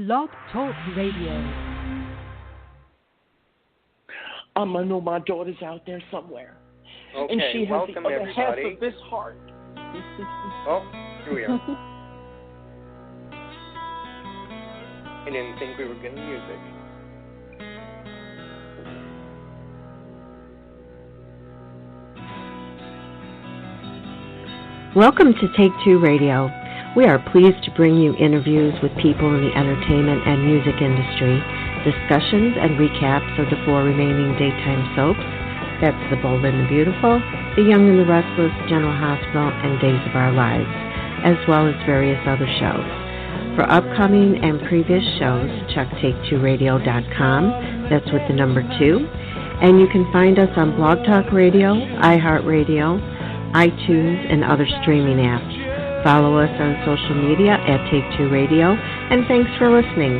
Blog Talk Radio. I know my daughter's out there somewhere. Okay, and she has welcome the other half everybody. of this heart. Oh, here we are. I didn't think we were getting music. Welcome to Take Two Radio. We are pleased to bring you interviews with people in the entertainment and music industry, discussions and recaps of the 4 remaining daytime soaps. That's The Bold and the Beautiful, The Young and the Restless, General Hospital, and Days of Our Lives, as well as various other shows. For upcoming and previous shows, check take2radio.com. That's with the number 2. And you can find us on Blog Talk Radio, iHeartRadio, iTunes, and other streaming apps. Follow us on social media at Take2 Radio, and thanks for listening.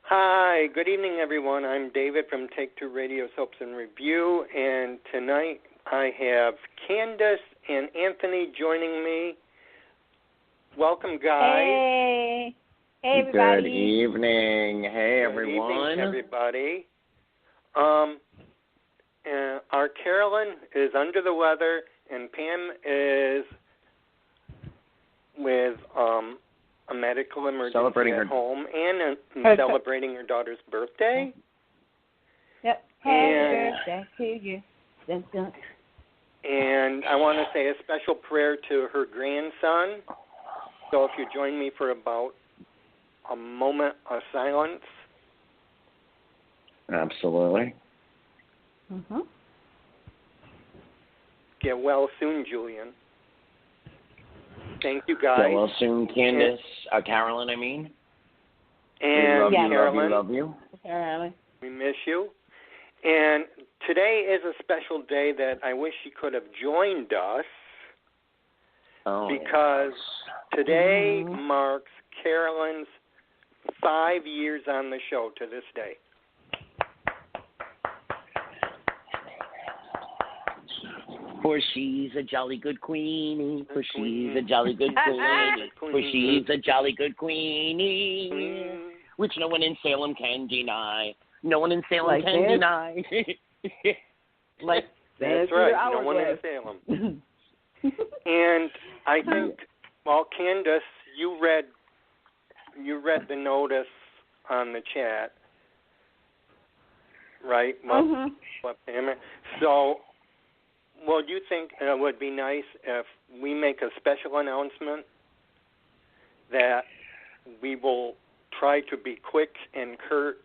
Hi, good evening, everyone. I'm David from Take Two Radio Soaps and Review, and tonight I have Candice and Anthony joining me. Welcome, guys. Hey. Hey, everybody. Good evening. Hey, everyone. Good evening, everybody. Our Carolyn is under the weather, and Pam is with a medical emergency at home and celebrating her daughter's birthday. Yep. Happy birthday to you. Dun, dun. And I want to say a special prayer to her grandson. So if you join me for about a moment of silence. Absolutely. Mm-hmm. Get well soon, Julian. Thank you, guys. Get well soon, Candice. Carolyn, I mean. And we love Carolyn, you, love you. Carolyn. We miss you. And today is a special day that I wish she could have joined us because today marks Carolyn's 5 years on the show to this day. For she's a jolly good queenie. For she's a jolly good queenie. For she's a jolly good queenie. Which no one in Salem can deny. No one in Salem can deny. That's right. No one in Salem. And I think, well, Candice, you read the notice on the chat, right? So, well, do you think it would be nice if we make a special announcement that we will try to be quick and curt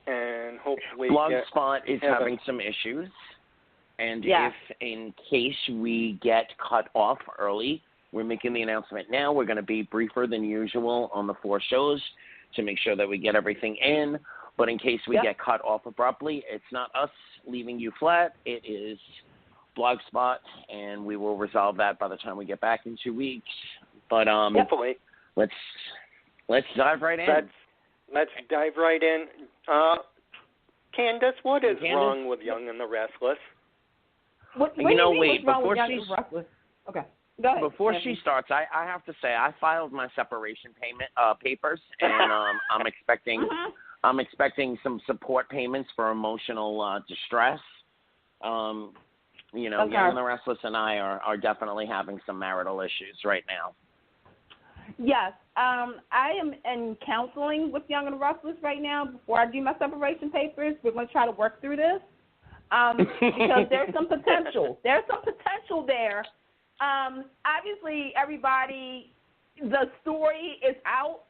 and hopefully Blogspot is having some issues, and if in case we get cut off early, we're making the announcement now. We're going to be briefer than usual on the 4 shows to make sure that we get everything in. But in case we get cut off abruptly, it's not us leaving you flat. It is Blogspot, and we will resolve that by the time we get back in 2 weeks. But hopefully, let's dive right in. Let's dive right in. Candice, what is wrong with Young and the Restless? What do you mean what's wrong with Young and the Restless? Okay. Go ahead. Before she starts, I have to say I filed my separation papers, and I'm expecting some support payments for emotional distress. Young and the Restless and I are definitely having some marital issues right now. Yes. I am in counseling with Young and the Restless right now. Before I do my separation papers, we're going to try to work through this because there's some potential. There's some potential there. Obviously, everybody, the story is out.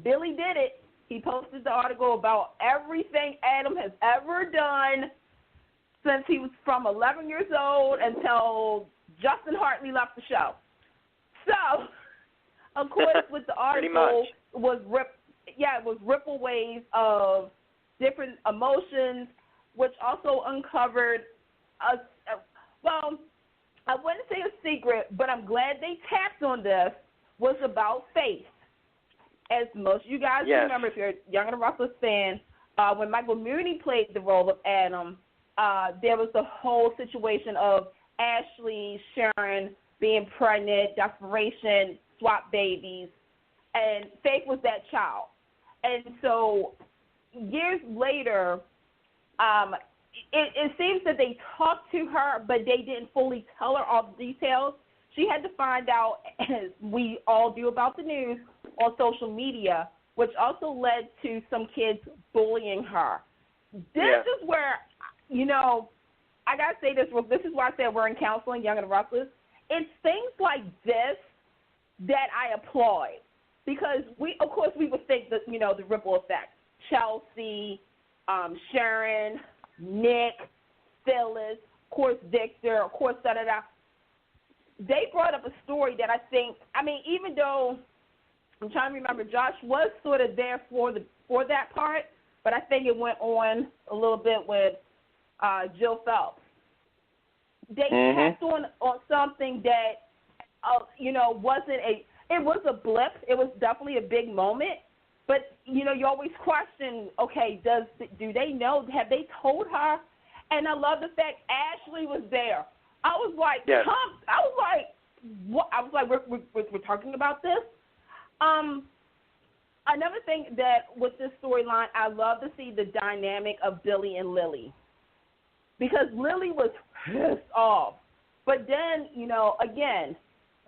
Billy did it. He posted the article about everything Adam has ever done since he was from 11 years old until Justin Hartley left the show. So, of course, with the article was ripple waves of different emotions, which also uncovered I wouldn't say a secret, but I'm glad they tapped on this, was about faith. As most of you guys remember, if you're a Young and the Restless fan, when Michael Mooney played the role of Adam, there was the whole situation of Ashley, Sharon, being pregnant, desperation, swap babies, and Faith was that child. And so years later, it seems that they talked to her, but they didn't fully tell her all the details. She had to find out, as we all do about the news, on social media, which also led to some kids bullying her. This is where, you know, I got to say this. This is why I said we're in counseling, Young and Restless. It's things like this that I applaud, because of course, we would think that, you know, the ripple effect. Chelsea, Sharon, Nick, Phyllis, of course, Victor, of course, da-da-da. They brought up a story that I think, I mean, even though I'm trying to remember, Josh was sort of there for that part, but I think it went on a little bit with Jill Phelps. They kept on something that, you know, it was a blip. It was definitely a big moment. But, you know, you always question, okay, do they know? Have they told her? And I love the fact Ashley was there. I was like, what? I was like, we're talking about this. Another thing that with this storyline, I love to see the dynamic of Billy and Lily, because Lily was pissed off. But then, you know, again,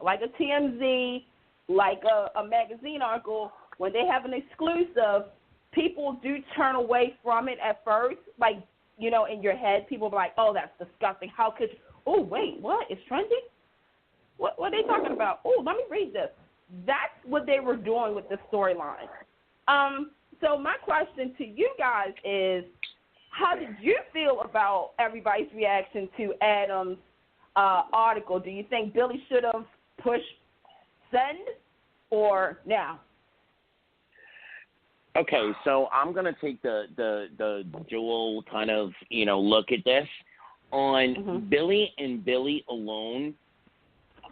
like a TMZ, like a magazine article, when they have an exclusive, people do turn away from it at first. Like, you know, in your head, people are like, oh, that's disgusting. How could you? Oh, wait, what? It's trending? What are they talking about? Oh, let me read this. That's what they were doing with this storyline. So my question to you guys is, how did you feel about everybody's reaction to Adam's article? Do you think Billy should have pushed send or now? Okay, so I'm going to take the dual kind of, you know, look at this. On Billy and Billy alone,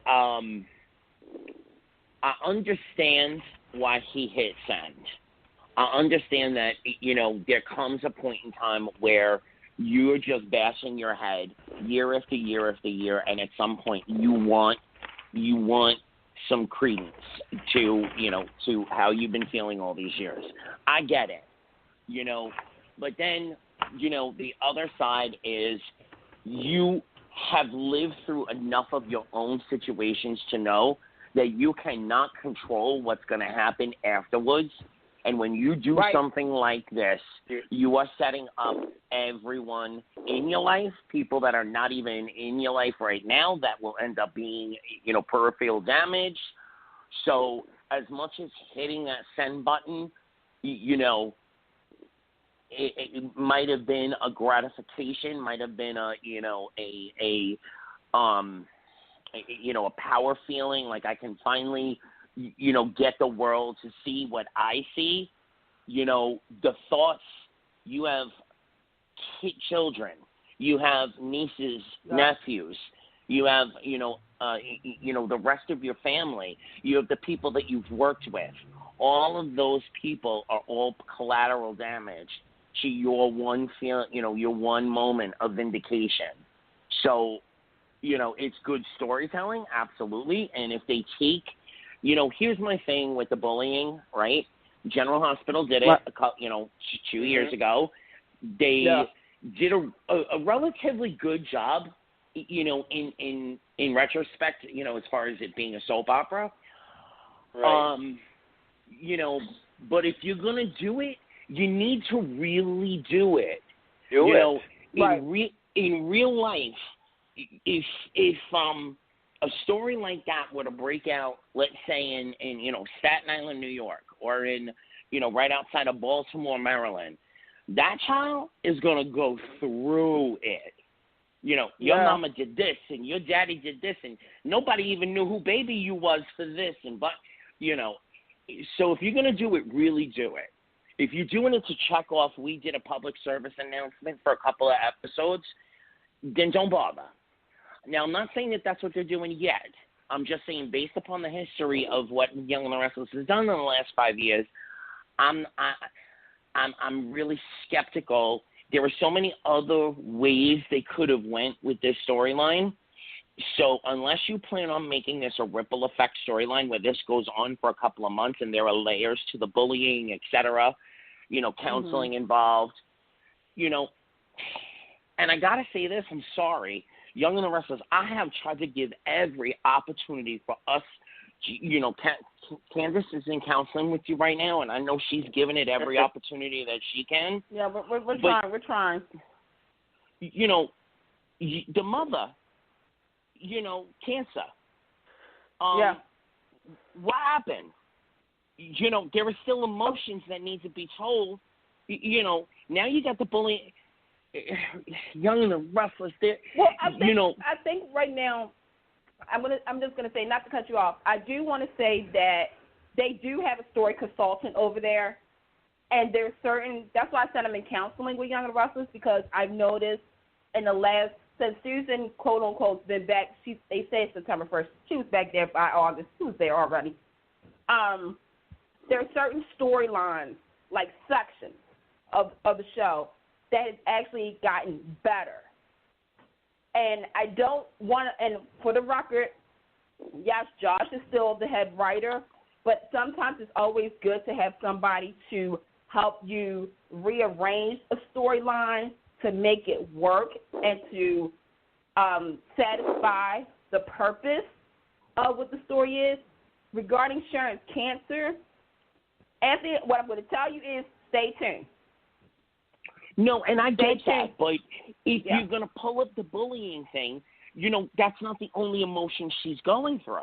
I understand why he hit send. I understand that, you know, there comes a point in time where you're just bashing your head year after year after year, and at some point you want some credence to, you know, to how you've been feeling all these years. I get it, you know, but then, you know, the other side is you have lived through enough of your own situations to know that you cannot control what's going to happen afterwards. And when you do something like this, you are setting up everyone in your life, people that are not even in your life right now, that will end up being, you know, peripheral damage. So as much as hitting that send button, you know, it might have been a gratification, might have been a, you know, a power feeling, like I can finally, you know, get the world to see what I see. You know, the thoughts, you have children, you have nieces, nephews, you have, you know, the rest of your family, you have the people that you've worked with. All of those people are all collateral damage to your one your one moment of vindication. So, you know, it's good storytelling, absolutely. And if they take, you know, here's my thing with the bullying, right? General Hospital did it, 2 years ago. They did a relatively good job, you know, in retrospect, you know, as far as it being a soap opera. Right. You know, but if you're going to do it, you need to really do it. You know, in real life, if a story like that were to break out, let's say in you know, Staten Island, New York, or in, you know, right outside of Baltimore, Maryland, that child is going to go through it. You know, your mama did this and your daddy did this, and nobody even knew who baby you was for this, but you know, so if you're going to do it, really do it. If you're doing it to check off, we did a public service announcement for a couple of episodes, then don't bother. Now, I'm not saying that that's what they're doing yet. I'm just saying, based upon the history of what Young and the Restless has done in the last 5 years, I'm really skeptical. There were so many other ways they could have went with this storyline, So unless you plan on making this a ripple effect storyline where this goes on for a couple of months and there are layers to the bullying, etc., counseling involved, and I got to say this, I'm sorry, Young and the Restless, I have tried to give every opportunity for us, Candice is in counseling with you right now, and I know she's given it every opportunity that she can. Yeah, we're trying. The mother, cancer. What happened? There are still emotions that need to be told. Now you got the bully, Young and the Restless. Well, I think right now, I'm just gonna say, not to cut you off, I do want to say that they do have a story consultant over there, and there's certain. That's why I said I'm in counseling with Young and the Restless, because I've noticed in the last, since Susan, quote unquote, been back. They say September 1st. She was back there by August. She was there already. There are certain storylines, like sections of the show, that has actually gotten better. And I don't want to, and for the record, yes, Josh is still the head writer, but sometimes it's always good to have somebody to help you rearrange a storyline to make it work and to satisfy the purpose of what the story is. Regarding Sharon's cancer, Anthony, what I'm going to tell you is stay tuned. No, and I get that, but if you're going to pull up the bullying thing, that's not the only emotion she's going through.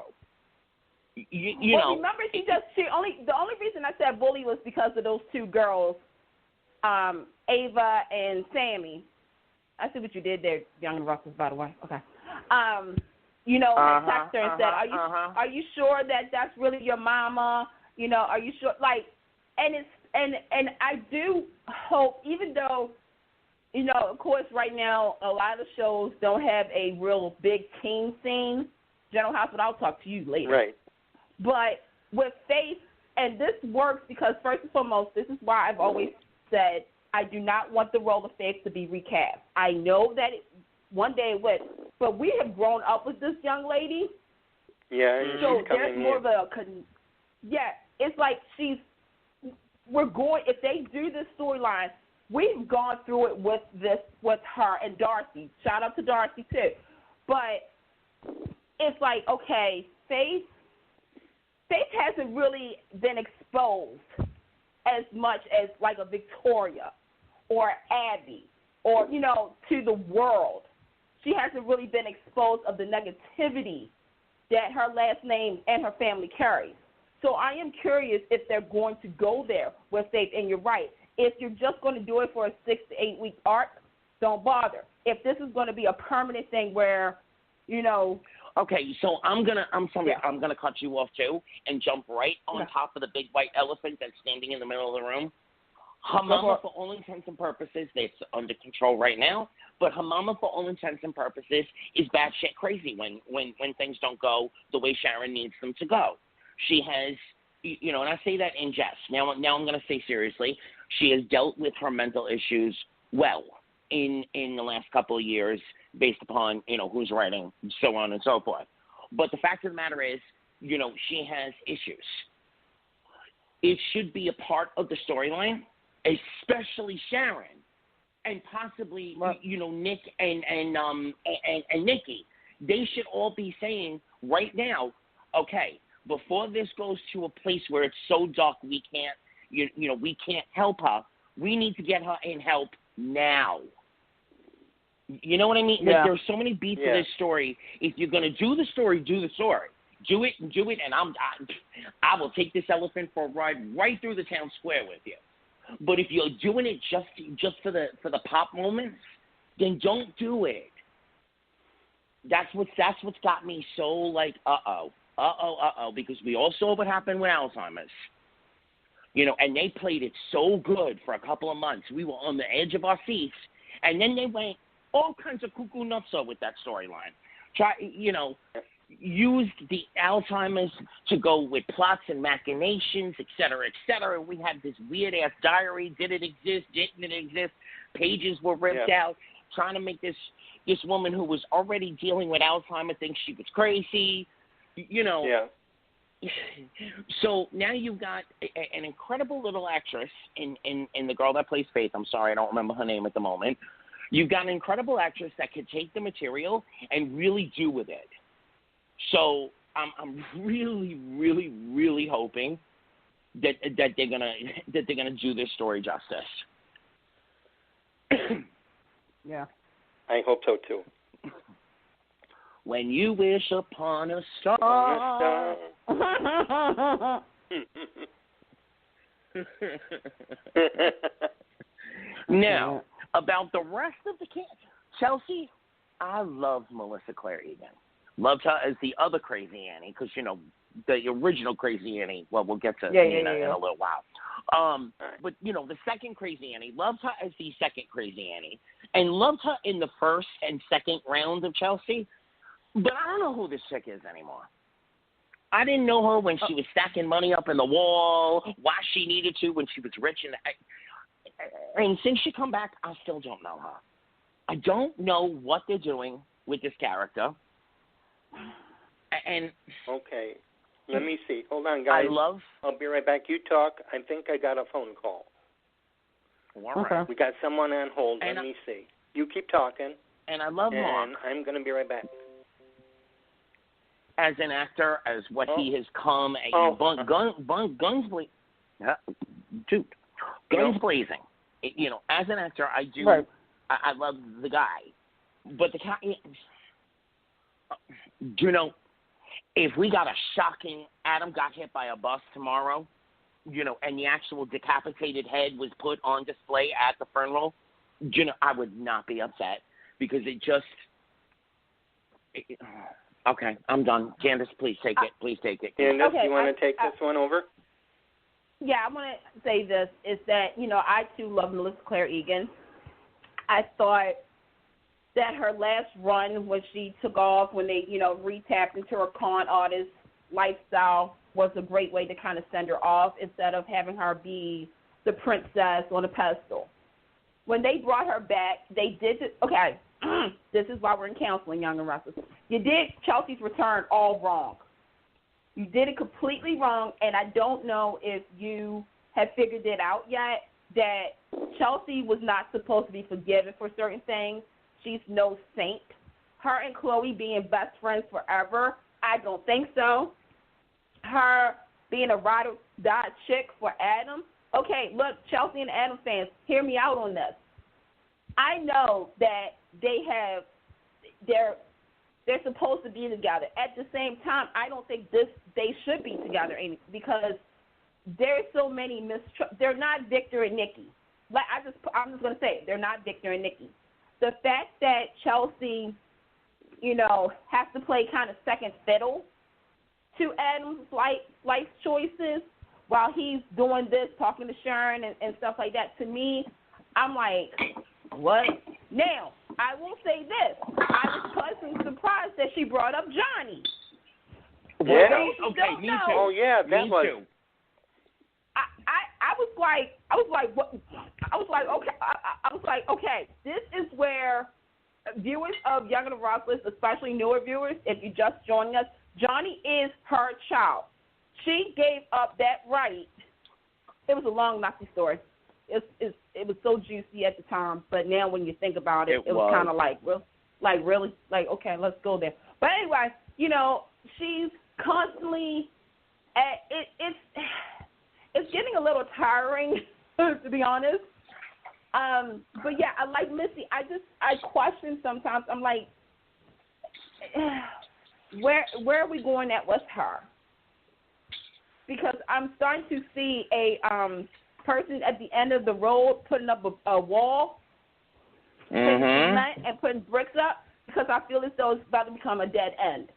Remember, the only reason I said bully was because of those two girls, Ava and Sammy. I see what you did there, Young and Restless, by the way. Okay. I texted her and said, "Are you sure that that's really your mama? Are you sure?" And I do hope, even though, of course, right now a lot of shows don't have a real big team scene. General Hospital, I'll talk to you later. Right. But with Faith, and this works because, first and foremost, this is why I've always said I do not want the role of Faith to be recast. I know that one day it would, but we have grown up with this young lady. Yeah, so there's more of a it's like if they do this storyline, we've gone through it with her and Darcy. Shout out to Darcy too. But it's like, okay, Faith hasn't really been exposed as much as like a Victoria or Abby or, to the world. She hasn't really been exposed of the negativity that her last name and her family carries. So I am curious if they're going to go there with Faith, and you're right. If you're just going to do it for a 6 to 8 week arc, don't bother. If this is going to be a permanent thing where, Okay, so I'm gonna cut you off too and jump right on top of the big white elephant that's standing in the middle of the room. Her mama, for all intents and purposes, it's under control right now, but her mama, for all intents and purposes, is batshit crazy when things don't go the way Sharon needs them to go. She has, and I say that in jest. Now I'm going to say seriously, she has dealt with her mental issues well in the last couple of years based upon, who's writing, so on and so forth. But the fact of the matter is, she has issues. It should be a part of the storyline, especially Sharon, and possibly, Nick and Nikki. They should all be saying right now, okay, before this goes to a place where it's so dark we can't, we can't help her, we need to get her in help now. You know what I mean? Yeah. Like, there's so many beats to this story. If you're going to do the story, do the story. Do it, and I will take this elephant for a ride right through the town square with you. But if you're doing it just for the pop moments, then don't do it. That's what's got me so like, because we all saw what happened with Alzheimer's. And they played it so good for a couple of months. We were on the edge of our seats, and then they went all kinds of cuckoo nuts with that storyline. Used the Alzheimer's to go with plots and machinations, et cetera, et cetera. We had this weird-ass diary. Did it exist? Didn't it exist? Pages were ripped out, trying to make this this woman who was already dealing with Alzheimer's thinks she was crazy, Yeah. So now you've got an incredible little actress in the girl that plays Faith. I'm sorry, I don't remember her name at the moment. You've got an incredible actress that could take the material and really do with it. So I'm really, really, really hoping that they're gonna do this story justice. Yeah. I hope so too. When you wish upon a star. Now, about the rest of the cast. Chelsea, I love Melissa Claire Egan. Loved her as the other Crazy Annie because, the original Crazy Annie, well, we'll get to Nina in a little while. But, the second Crazy Annie, loved her as the second Crazy Annie and loved her in the first and second round of Chelsea. But I don't know who this chick is anymore. I didn't know her when she was stacking money up in the wall, why she needed to when she was rich. And since she come back, I still don't know her. I don't know what they're doing with this character. And okay, let me see. Hold on, guys. I'll be right back. You talk. I think I got a phone call. All right. We got someone on hold. Let me see. You keep talking. And I love Mark. And I'm going to be right back. As an actor, as what he has come, guns blazing. Dude, guns blazing. As an actor, I do. Right. I love the guy, but the guy. If we got a shocking Adam got hit by a bus tomorrow, and the actual decapitated head was put on display at the funeral, I would not be upset because it just. Okay, I'm done. Candice, please take it. Please take it. Candice, you want to take this one over? Yeah, I want to say this, is that, I too love Melissa Claire Egan. I thought that her last run when she took off, when they, re-tapped into her con artist lifestyle, was a great way to kind of send her off instead of having her be the princess on a pedestal. When they brought her back, they did it. Okay, this is why we're in counseling, Young and Restless. You did Chelsea's return all wrong. You did it completely wrong, and I don't know if you have figured it out yet, that Chelsea was not supposed to be forgiven for certain things. She's no saint. Her and Chloe being best friends forever, I don't think so. Her being a ride-or-die chick for Adam. Okay, look, Chelsea and Adam fans, hear me out on this. I know that they're supposed to be together. At the same time, I don't think they should be together because there's so many they're not Victor and Nikki. I'm just going to say it. They're not Victor and Nikki. The fact that Chelsea, has to play kind of second fiddle to Adam's life choices while he's doing this, talking to Sharon and stuff like that, to me, I'm like, what? Now, I will say this. I was pleasantly surprised that she brought up Johnny. Yeah. Okay, me too. Oh, yeah, that me was. Too. I was like, what? I was like, okay, this is where viewers of Young and the Restless, especially newer viewers, if you're just joining us, Johnny is her child. She gave up that right. It was a long, nasty story. It was so juicy at the time, but now when you think about it, it was kind of like really, okay, let's go there. But anyway, she's constantly it's getting a little tiring, to be honest. But yeah, I like Missy. I question sometimes. I'm like, where are we going at with her? Because I'm starting to see a person at the end of the road putting up a wall, putting cement and putting bricks up, because I feel as though it's about to become a dead end.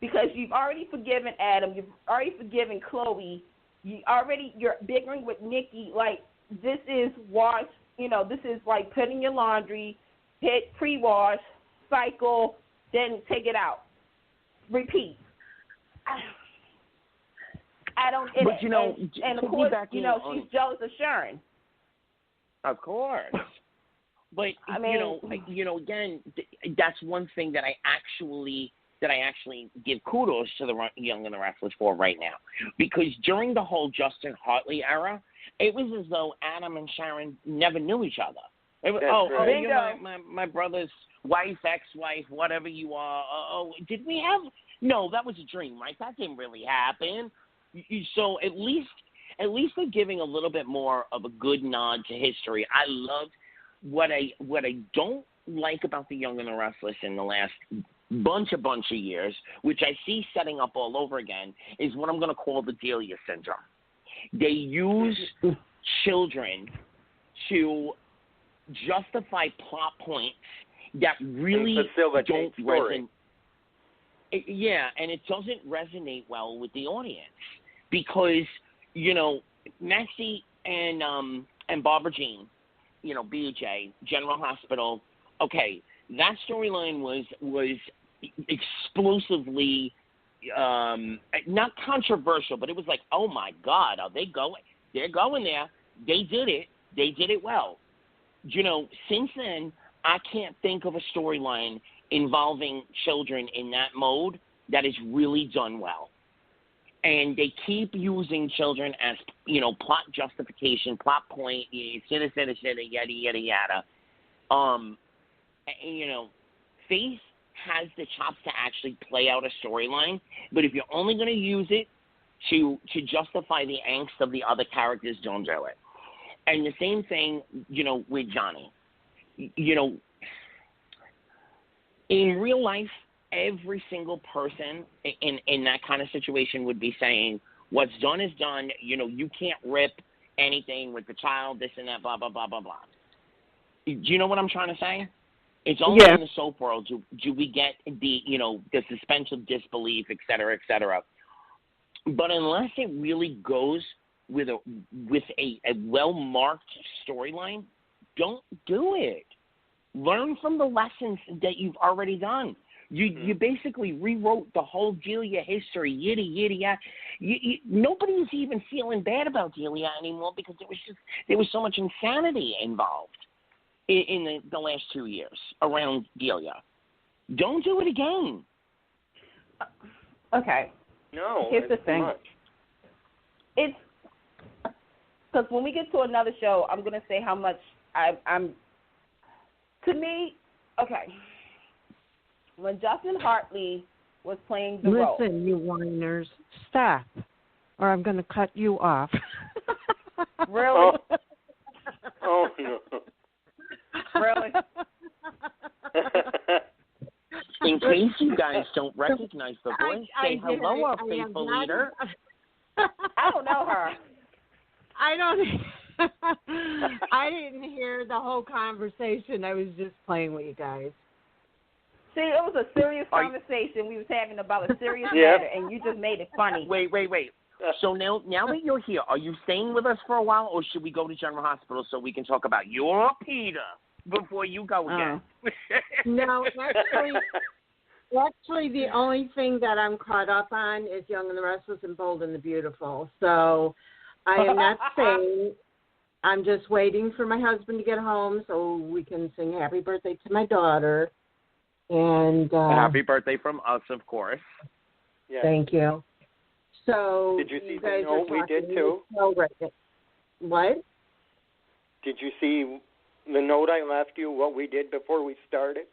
Because you've already forgiven Adam, you've already forgiven Chloe, you're bickering with Nikki. Like, this is wash, this is like putting your laundry, hit pre-wash, cycle, then take it out, repeat. I don't get it. And of course, she's jealous of Sharon. Of course. But I mean, again, that's one thing that I actually give kudos to the Young and the Restless for right now, because during the whole Justin Hartley era, it was as though Adam and Sharon never knew each other. It was, right. you're my brother's wife, ex-wife, whatever you are. Did we have? No, that was a dream, right? That didn't really happen. So at least they're giving a little bit more of a good nod to history. I loved what I don't like about the Young and the Restless in the last bunch of years, which I see setting up all over again, is what I'm going to call the Delia syndrome. They use children to justify plot points that really don't resonate. Yeah, and it doesn't resonate well with the audience because, Maxie and Barbara Jean, BJ, General Hospital, okay, that storyline was explosively not controversial, but it was like, oh my God, are they going? They're going there. They did it. They did it well. Since then, I can't think of a storyline involving children in that mode that is really done well. And they keep using children as, plot justification, plot point, yada, yada, yada. Faith has the chops to actually play out a storyline, but if you're only going to use it to justify the angst of the other characters, don't do it. And the same thing, with Johnny. In real life, every single person in that kind of situation would be saying, what's done is done. You can't rip anything with the child, this and that, blah, blah, blah, blah, blah. Do you know what I'm trying to say? It's only in the soap world do we get the suspension of disbelief, et cetera, et cetera. But unless it really goes with a well-marked storyline, don't do it. Learn from the lessons that you've already done. You basically rewrote the whole Delia history, yada, yada, yada. Nobody's even feeling bad about Delia anymore because there was so much insanity involved in the last 2 years around Delia. Don't do it again. Okay. No, here's the thing. It's because when we get to another show, I'm going to say how much I'm. To me, okay. When Justin Hartley was playing the role. Listen, you whiners, stop, or I'm going to cut you off. Really? Oh no. Really? In case you guys don't recognize the voice, say hello, our faithful leader. I don't know her. I didn't hear the whole conversation. I was just playing with you guys. See, it was a serious conversation we was having about a serious matter, and you just made it funny. Wait. So now that you're here, are you staying with us for a while, or should we go to General Hospital so we can talk about your Peter before you go again? No, actually, the only thing that I'm caught up on is Young and the Restless and Bold and the Beautiful. So I am not staying. I'm just waiting for my husband to get home so we can sing happy birthday to my daughter. And happy birthday from us, of course. Yes. Thank you. So did you see guys the note we did too? What? Did you see the note I left you? What we did before we started?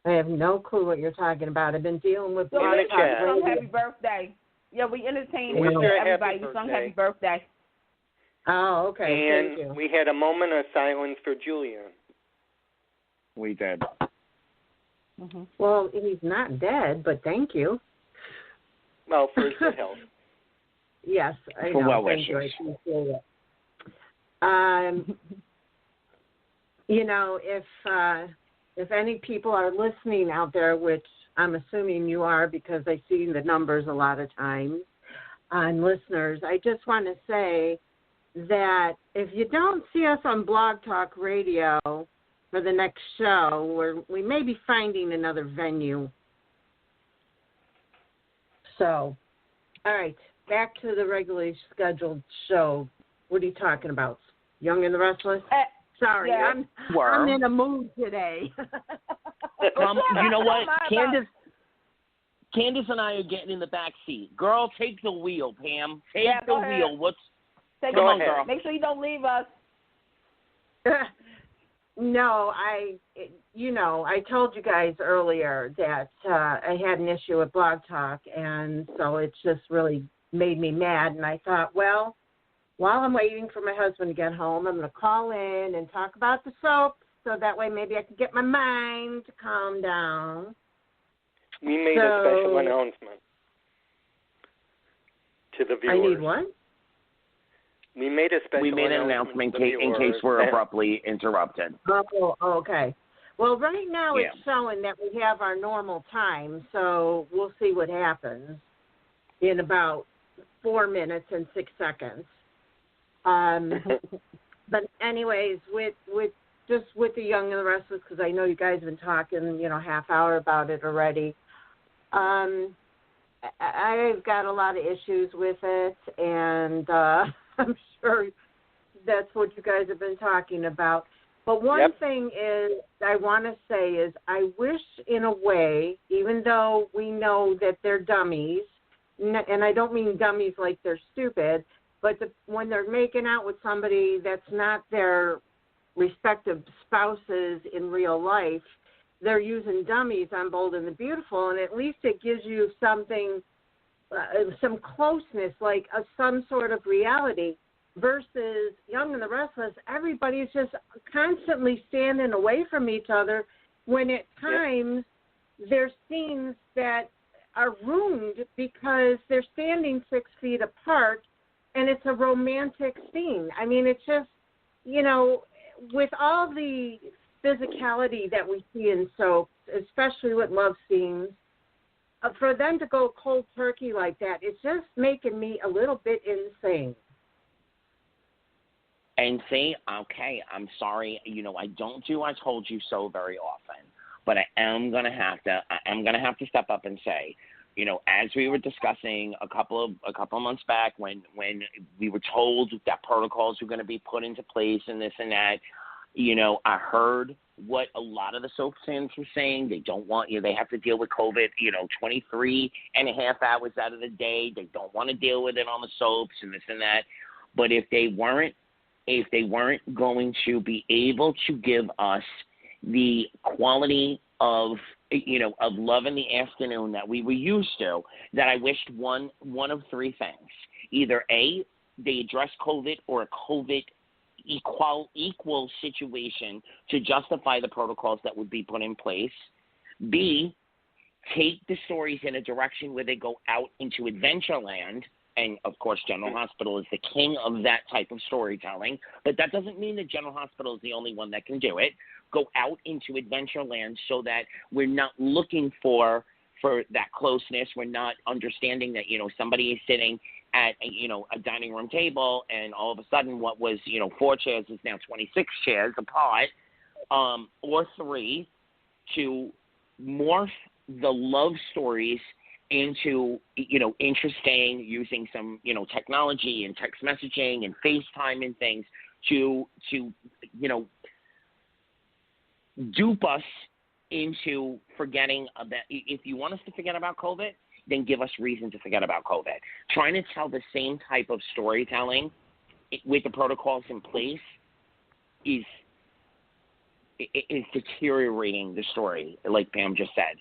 I have no clue what you're talking about. I've been dealing with. So we sung happy birthday. Yeah, we entertained everybody. We sung happy birthday. Oh, okay. And thank you. we had a moment of silence for Julian. We did. Mm-hmm. Well, he's not dead, but thank you. Well, for his good health. Yes, I know. Well thank you. I appreciate it. If any people are listening out there, which I'm assuming you are because I see the numbers a lot of times on listeners, I just want to say that if you don't see us on Blog Talk Radio for the next show, we may be finding another venue. So, all right, back to the regularly scheduled show. What are you talking about? Young and the Restless? Sorry, yeah. I'm in a mood today. You know what? Candice and I are getting in the back seat. Girl, take the wheel, Pam. Take the wheel. Come on, girl. Make sure you don't leave us. No, I told you guys earlier that I had an issue with Blog Talk, and so it's just really made me mad. And I thought, well, while I'm waiting for my husband to get home, I'm going to call in and talk about the soap, so that way maybe I can get my mind to calm down. We made a special announcement to the viewers. I need one? We made an announcement in case we're abruptly interrupted. Oh, okay. Well, right now it's showing that we have our normal time, so we'll see what happens in about 4 minutes and 6 seconds. But anyways, with the Young and the Restless, because I know you guys have been talking, half hour about it already. I've got a lot of issues with it, and I'm sure that's what you guys have been talking about. But one thing I want to say is I wish in a way, even though we know that they're dummies, and I don't mean dummies like they're stupid, but when they're making out with somebody that's not their respective spouses in real life, they're using dummies on Bold and the Beautiful, and at least it gives you something, some closeness, like some sort of reality, versus Young and the Restless, everybody's just constantly standing away from each other when at times there's scenes that are ruined because they're standing 6 feet apart, and it's a romantic scene. I mean, it's just, with all the physicality that we see in soaps, especially with love scenes, for them to go cold turkey like that, it's just making me a little bit insane. And say, okay, I'm sorry, I don't do I told you so very often, but I am gonna have to step up and say, as we were discussing a couple of months back when we were told that protocols were going to be put into place and this and that, I heard what a lot of the soap fans were saying. They don't want they have to deal with COVID, 23 and a half hours out of the day. They don't want to deal with it on the soaps and this and that. But if they weren't going to be able to give us the quality of love in the afternoon that we were used to, that I wished one of three things. Either A, they address COVID, or a COVID equal situation to justify the protocols that would be put in place. B, take the stories in a direction where they go out into Adventureland. And, of course, General Hospital is the king of that type of storytelling. But that doesn't mean that General Hospital is the only one that can do it. Go out into Adventureland so that we're not looking for that closeness. We're not understanding that, somebody is sitting at, a dining room table, and all of a sudden what was, 4 chairs is now 26 chairs apart. Or 3, to morph the love stories into, interesting, using some, technology and text messaging and FaceTime and things to dupe us into forgetting about. If you want us to forget about COVID, then give us reason to forget about COVID. Trying to tell the same type of storytelling with the protocols in place is deteriorating the story, like Pam just said.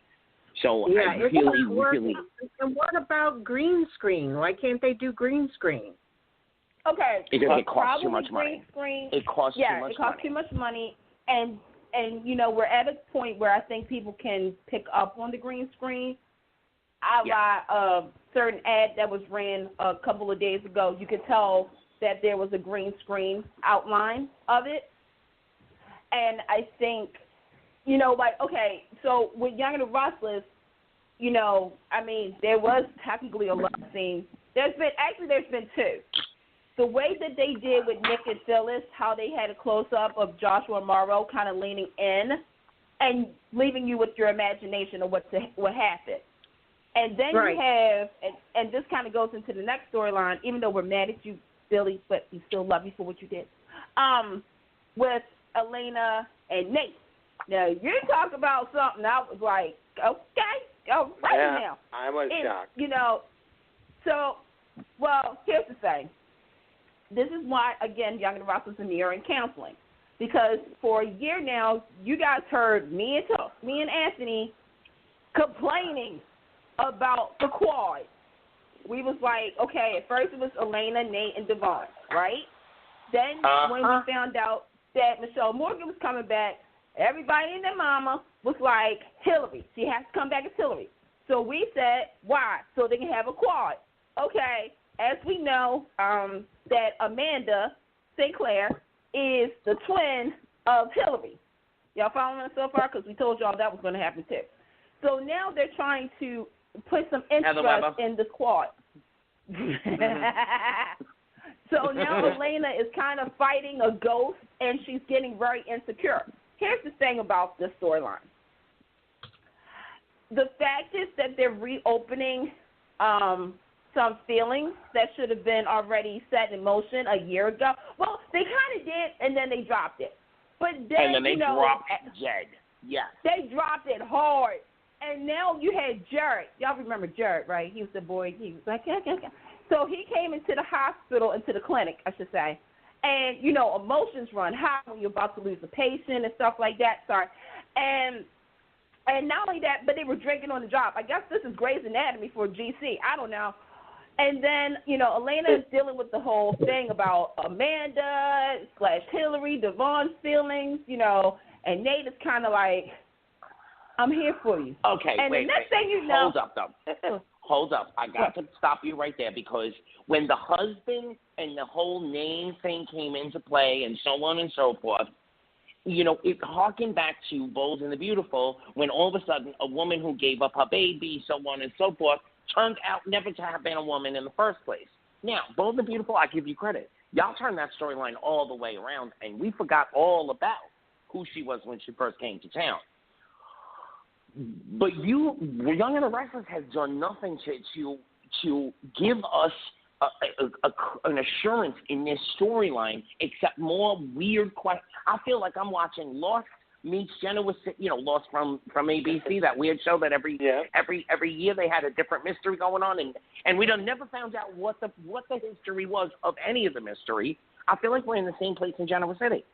So I really. And what about green screen? Why can't they do green screen? Okay. Because it costs too much money. It costs too much money, and we're at a point where I think people can pick up on the green screen. A certain ad that was ran a couple of days ago, you could tell that there was a green screen outline of it, and I think. Okay, so with Young and the Restless, there was technically a love scene. There's been 2. The way that they did with Nick and Phyllis, how they had a close-up of Joshua and Morrow kind of leaning in and leaving you with your imagination of what happened. And then you have, and this kind of goes into the next storyline, even though we're mad at you, Billy, but we still love you for what you did. with Elena and Nate. Now, you talk about something, I was like, okay, all right now. I was shocked. You know, so, well, here's the thing. This is why, again, Young and Restless and me are in counseling. Because for a year now, you guys heard me and Anthony complaining about the quad. We was like, okay, at first it was Elena, Nate, and Devon, right? Then when we found out that Michelle Morgan was coming back, everybody and their mama was like, Hillary. She has to come back as Hillary. So we said, why? So they can have a quad. Okay, as we know, that Amanda St. Clair is the twin of Hillary. Y'all following us so far? Because we told y'all that was going to happen too. So now they're trying to put some interest in the quad. So now Elena is kind of fighting a ghost, and she's getting very insecure. Here's the thing about this storyline. The fact is that they're reopening some feelings that should have been already set in motion a year ago. Well, they kind of did, and then they dropped it. But then, they dropped Jed. Yes. They dropped it hard. And now you had Jared. Y'all remember Jared, right? He was the boy. He was like, okay. So he came into the hospital, into the clinic, I should say. And, you know, emotions run high when you're about to lose a patient and stuff like that. Sorry. And not only that, but they were drinking on the job. I guess this is Grey's Anatomy for GC. I don't know. And then, you know, Elena is dealing with the whole thing about Amanda / Hillary, Devon's feelings, you know, and Nate is kind of like, I'm here for you. Okay, and wait. The next thing you know, Hold up. I got to stop you right there, because when the husband and the whole name thing came into play and so on and so forth, you know, it harkened back to Bold and the Beautiful, when all of a sudden a woman who gave up her baby, so on and so forth, turned out never to have been a woman in the first place. Now, Bold and the Beautiful, I give you credit. Y'all turned that storyline all the way around, and we forgot all about who she was when she first came to town. But Young and the Restless has done nothing to give us an assurance in this storyline, except more weird questions. I feel like I'm watching Lost meets Genoa, you know, Lost from ABC, that weird show that every year they had a different mystery going on, and we never found out what the history was of any of the mystery. I feel like we're in the same place in Genoa City.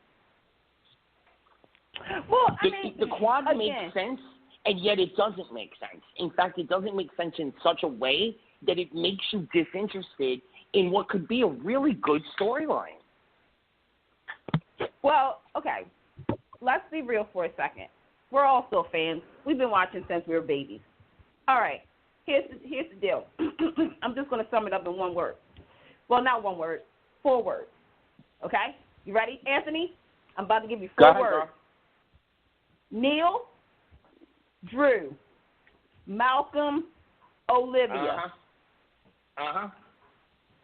Well, the quad makes sense, and yet it doesn't make sense. In fact, it doesn't make sense in such a way that it makes you disinterested in what could be a really good storyline. Well, okay. Let's be real for a second. We're all still fans. We've been watching since we were babies. All right. Here's the deal. I'm just going to sum it up in one word. Well, not one word. 4 words. Okay? You ready, Anthony? I'm about to give you 4 words. Neil, Drew, Malcolm, Olivia.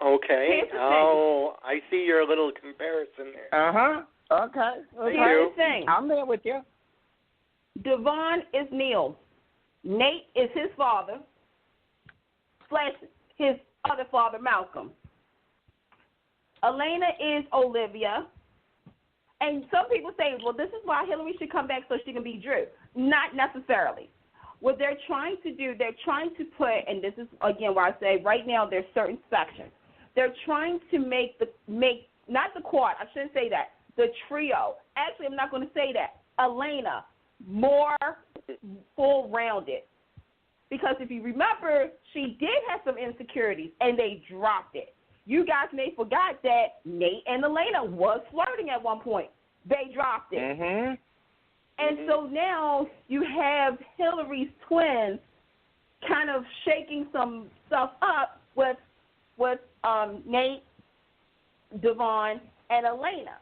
Okay. Oh, I see your little comparison there. Okay. Here's the thing. I'm there with you. Devon is Neil. Nate is his father / his other father, Malcolm. Elena is Olivia. And some people say, well, this is why Hillary should come back so she can be Drew. Not necessarily. What they're trying to do, they're trying to put, and this is, again, why I say right now there's certain sections. They're trying to make not the quad, I shouldn't say that, the trio. Actually, I'm not going to say that. Elena, more full-rounded. Because if you remember, she did have some insecurities, and they dropped it. You guys may have forgot that Nate and Elena was flirting at one point. They dropped it. And so now you have Hillary's twins kind of shaking some stuff up with Nate, Devon, and Elena.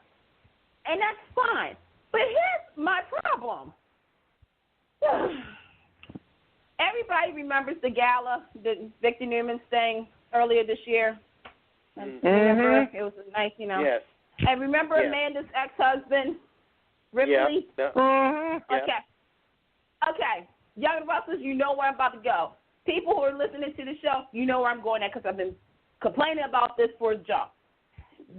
And that's fine. But here's my problem. Everybody remembers the gala, the Victor Newman's thing earlier this year. Remember? It was nice, you know. Yes. And remember Amanda's ex-husband, Ripley? Okay. Young and Restless, you know where I'm about to go. People who are listening to the show, you know where I'm going at because I've been complaining about this for a jump.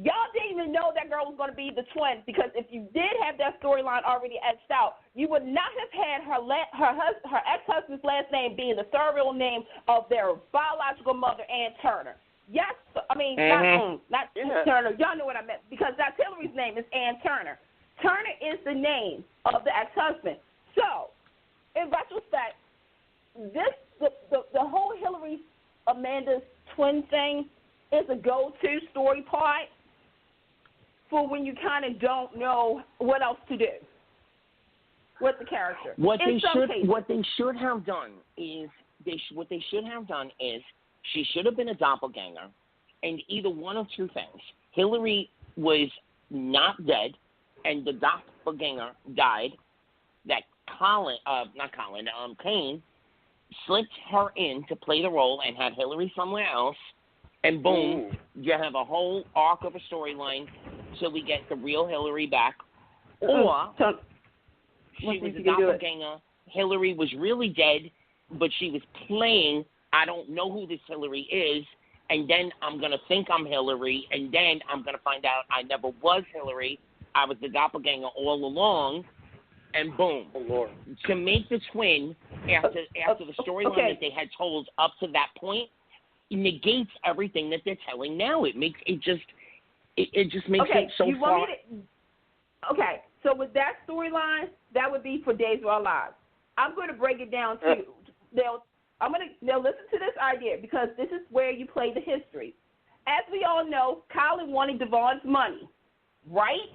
Y'all didn't even know that girl was going to be the twin, because if you did have that storyline already etched out, you would not have had her ex-husband's last name being the surreal name of their biological mother, Ann Turner. Yes, I mean, not Turner. Y'all know what I meant, because that's Hillary's name is Ann Turner. Turner is the name of the ex-husband. So, in retrospect, the whole Hillary Amanda's twin thing is a go-to story part for when you kind of don't know what else to do with the character. What they should have done is she should have been a doppelganger, and either one of two things. Hillary was not dead, and the doppelganger died. That Kane slipped her in to play the role and had Hillary somewhere else, and boom, you have a whole arc of a storyline till we get the real Hillary back. Or she was a doppelganger. Hillary was really dead, but she was playing, I don't know who this Hillary is, and then I'm going to think I'm Hillary, and then I'm going to find out I never was Hillary. I was the doppelganger all along, and boom. Oh, Lord. To make the twin, after the storyline that they had told up to that point, it negates everything that they're telling now. It makes it just makes it so far. Okay, so with that storyline, that would be for Days of Our Lives. I'm going to break it down to now listen to this idea, because this is where you play the history. As we all know, Colin wanted Devon's money, right?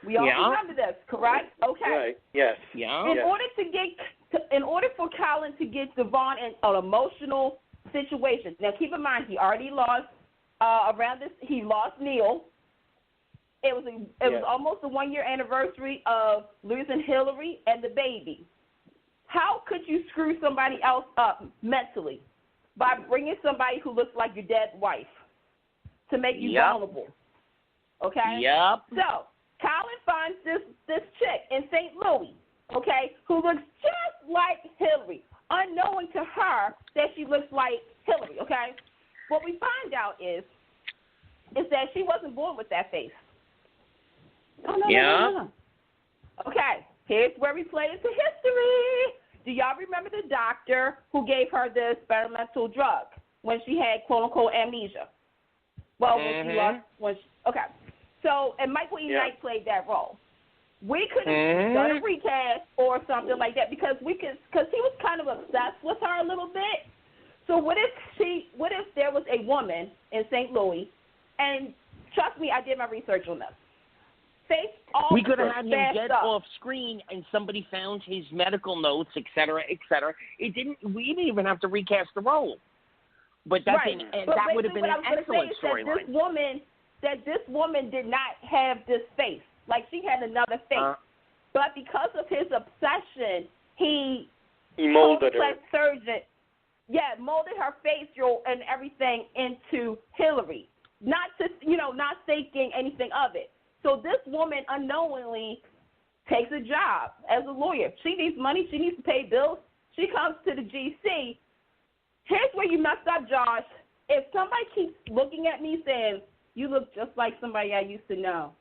We all remember this, correct? Okay. Right. Yes. Yeah. In order for Colin to get Devon in an emotional situation. Now, keep in mind, he already lost he lost Neil. It was almost the 1-year anniversary of losing Hillary and the baby. How could you screw somebody else up mentally by bringing somebody who looks like your dead wife to make you vulnerable? Okay? Yep. So, Colin finds this chick in St. Louis, okay, who looks just like Hillary, unknowing to her that she looks like Hillary, okay? What we find out is that she wasn't born with that face. No. Okay, here's where we play into history. Do y'all remember the doctor who gave her the experimental drug when she had quote-unquote amnesia? Well, okay. So, and Michael E. Knight played that role. We could have done a recast or something like that, because he was kind of obsessed with her a little bit. So what if there was a woman in St. Louis, and trust me, I did my research on this. We could have had him get off screen, and somebody found his medical notes, et cetera, et cetera. We didn't even have to recast the role. But that would have been an excellent storyline. That this woman did not have this face. Like, she had another face. But because of his obsession, he molded her. Surgeon, molded her facial and everything into Hillary. Not thinking anything of it. So this woman unknowingly takes a job as a lawyer. She needs money. She needs to pay bills. She comes to the GC. Here's where you messed up, Josh. If somebody keeps looking at me saying, "You look just like somebody I used to know,"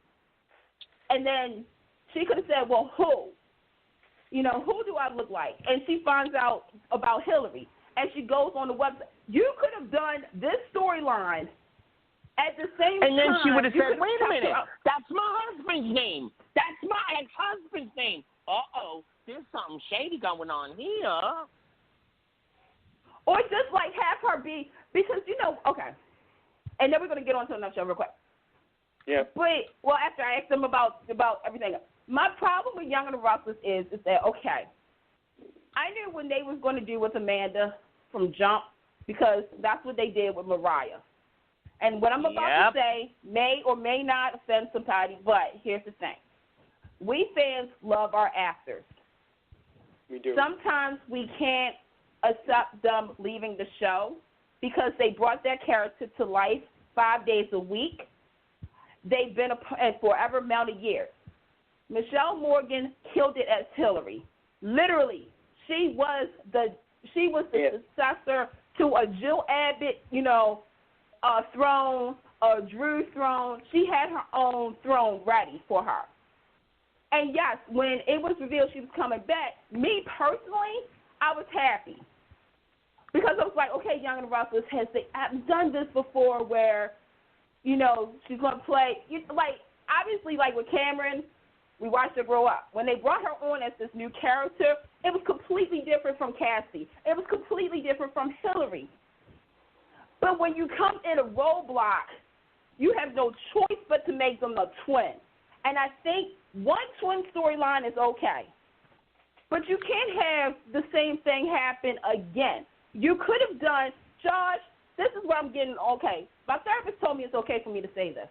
and then she could have said, "Well, who? Who do I look like?" And she finds out about Hillary, and she goes on the website. You could have done this storyline at the same time. And then she would have said, "Wait a minute, that's my husband's name. That's my ex-husband's name. Uh-oh, there's something shady going on here." Or just like have her be, because, okay. And then we're going to get on to another show real quick. Yeah. But, after I asked them about everything, my problem with Young and the Restless is that, okay, I knew when they was going to do with Amanda from Jump, because that's what they did with Mariah. And what I'm about to say may or may not offend somebody, but here's the thing. We fans love our actors. We do. Sometimes we can't accept them leaving the show because they brought their character to life 5 days a week. They've been forever amount of years. Michelle Morgan killed it as Hillary. Literally, she was the successor to a Jill Abbott, throne Drew's throne. She had her own throne ready for her. And, yes, when it was revealed she was coming back, me personally, I was happy. Because I was like, okay, Young and the Restless I've done this before where, you know, she's going to play. Like, obviously, like with Cameron, we watched her grow up. When they brought her on as this new character, it was completely different from Cassie. It was completely different from Hillary. But when you come in a roadblock, you have no choice but to make them a twin. And I think one twin storyline is okay. But you can't have the same thing happen again. You could have done, Josh, this is where I'm getting, okay. My therapist told me it's okay for me to say this.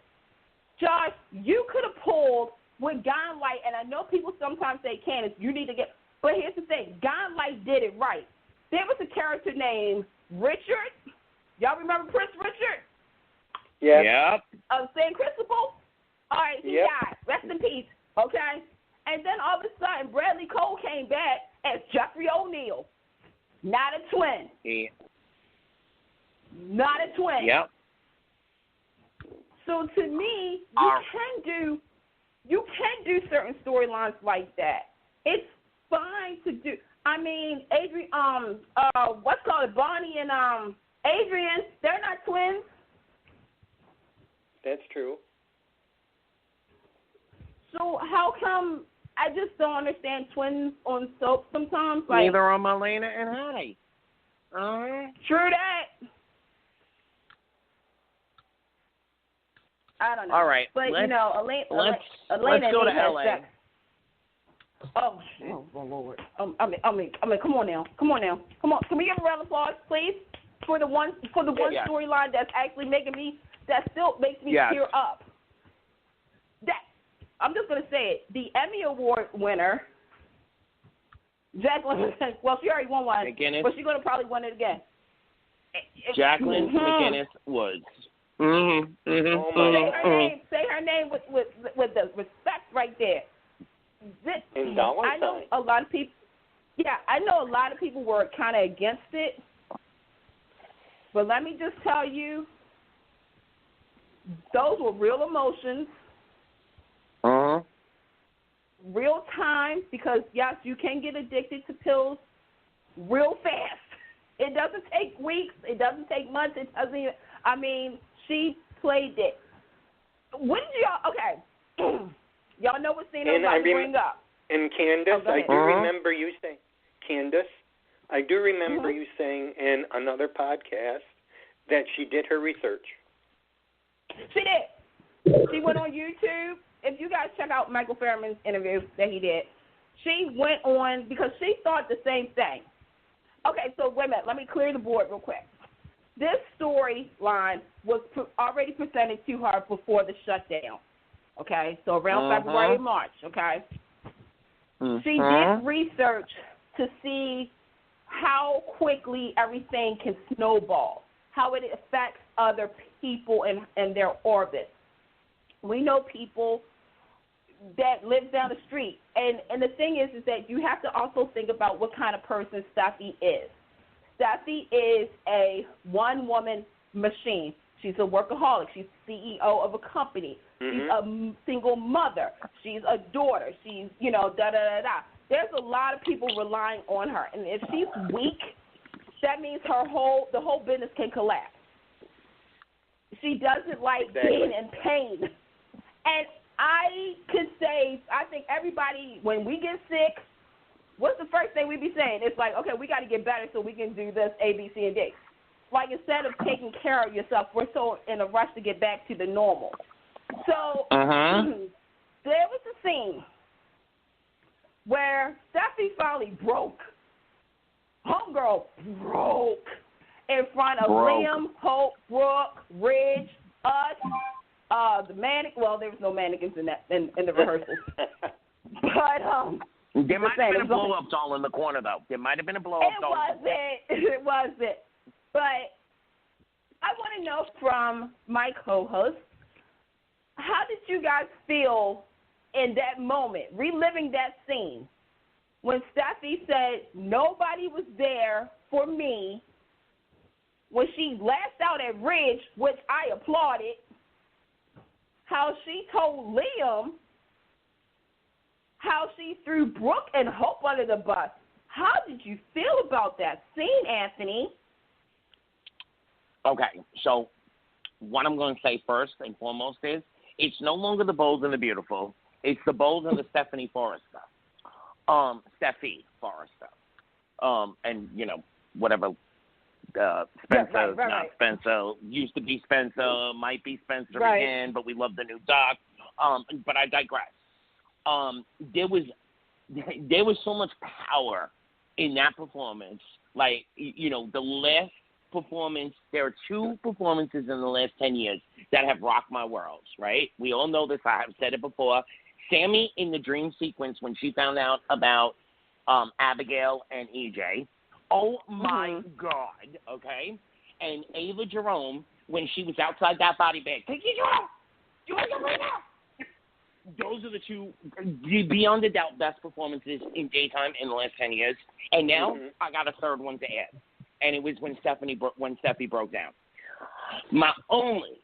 Josh, you could have pulled with Gone Light, and I know people sometimes say, Candice, you need to get, but here's the thing. Gone Light did it right. There was a character named Richard. Y'all remember Prince Richard? Yeah. Yep. Of St. Christopher? All right, he died. Rest in peace, okay? And then all of a sudden, Bradley Cole came back as Jeffrey O'Neal. Not a twin. Yeah. Not a twin. Yep. So to me, you can do certain storylines like that. It's fine to do. I mean, Adrian, Bonnie and Adrian, they're not twins. That's true. So how come I just don't understand twins on soap sometimes? Like, neither are Melena and Hattie. True that. I don't know. All right. But, let's Elena go to LA. Sex. Oh, Lord. I mean, come on now. Come on. Can we give a round of applause, please, for the one storyline that's actually that still makes me tear up. I'm just going to say it. The Emmy Award winner, Jacqueline, well, she already won one, McGinnis. but she's going to probably win it again. Jacqueline McGinnis Woods. Say her name with the respect right there. I know a lot of people. Yeah, I know a lot of people were kind of against it, but let me just tell you, those were real emotions. Real time, because yes, you can get addicted to pills real fast. It doesn't take weeks. It doesn't take months. It doesn't even, I mean, she played it. When did y'all, okay, y'all know what scene I'm about to bring up. And Candice, I do remember you saying, Candice, I do remember you saying in another podcast that she did her research. She did. She went on YouTube. If you guys check out Michael Fairman's interview that he did, she went on because she thought the same thing. Okay, so wait a minute. Let me clear the board real quick. This storyline was already presented to her before the shutdown. Okay, so around February, March. Okay, she did research to see how quickly everything can snowball, how it affects other people and their orbit. We know people that live down the street. And the thing is that you have to also think about what kind of person Steffi is. Steffi is a one-woman machine. She's a workaholic. She's CEO of a company. She's a single mother. She's a daughter. She's, da-da-da-da. There's a lot of people relying on her. And if she's weak, that means the whole business can collapse. She doesn't like being in pain. And I could say, I think everybody, when we get sick, what's the first thing we be saying? It's like, okay, we got to get better so we can do this A, B, C, and D. Like, instead of taking care of yourself, we're so in a rush to get back to the normal. So there was a scene where Steffi finally broke. Homegirl broke in front of Liam, Hope, Brooke, Ridge, us, the mannequin. Well, there was no mannequins in the rehearsals. But there might have been a blow-up doll in the corner, though. There might have been a blow-up doll. It wasn't. But I want to know from my co-host, how did you guys feel in that moment, reliving that scene, when Steffi said nobody was there for me, when she lashed out at Ridge, which I applauded, how she told Liam how she threw Brooke and Hope under the bus. How did you feel about that scene, Anthony? Okay, so what I'm going to say first and foremost is it's no longer the Bold and the Beautiful. It's the Bold and the Steffy Forrester. And, whatever Spencer, not Spencer, used to be Spencer, might be Spencer again, but we love the new doc. But I digress. There was so much power in that performance. Like, the last performance, there are two performances in the last 10 years that have rocked my world, right? We all know this. I have said it before. Sammy in the dream sequence when she found out about Abigail and EJ. Oh, my God, okay? And Ava Jerome when she was outside that body bag. Take your job! You want to right now? Those are the two, beyond a doubt, best performances in daytime in the last 10 years. And now I got a third one to add. And it was when Steffi broke down. My only,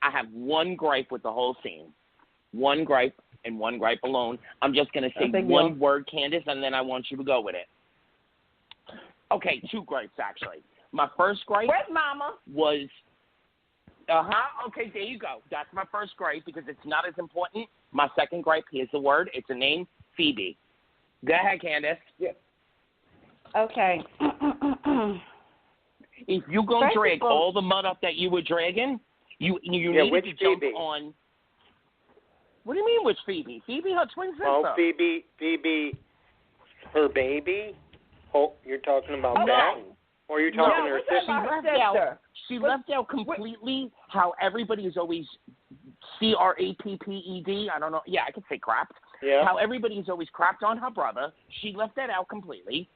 I have one gripe with the whole scene. One gripe and one gripe alone. I'm just going to say one word, Candice, and then I want you to go with it. Okay, two gripes, actually. My first gripe was, okay, there you go. That's my first gripe because it's not as important. My second gripe, here's the word. It's a name, Phoebe. Go ahead, Candice. Yeah. Okay. If you go drag all the mud up that you were dragging, you need to jump on. What do you mean, which Phoebe? Phoebe, her twin sister. Oh, Phoebe, her baby? Oh, you're talking about that? Or you're talking her sister? She left out completely how everybody is always CRAPPED. I don't know. Yeah, I could say crapped. Yeah. How everybody is always crapped on her brother. She left that out completely.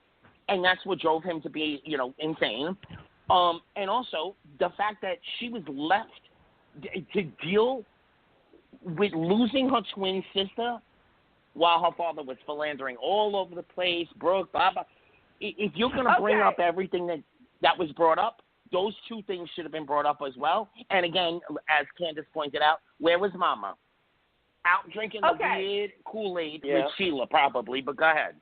And that's what drove him to be, insane. And also the fact that she was left to deal with losing her twin sister while her father was philandering all over the place, Brooke, Baba. If you're going to bring up everything that was brought up, those two things should have been brought up as well. And again, as Candice pointed out, where was Mama? Out drinking the weird Kool-Aid with Sheila, probably. But go ahead.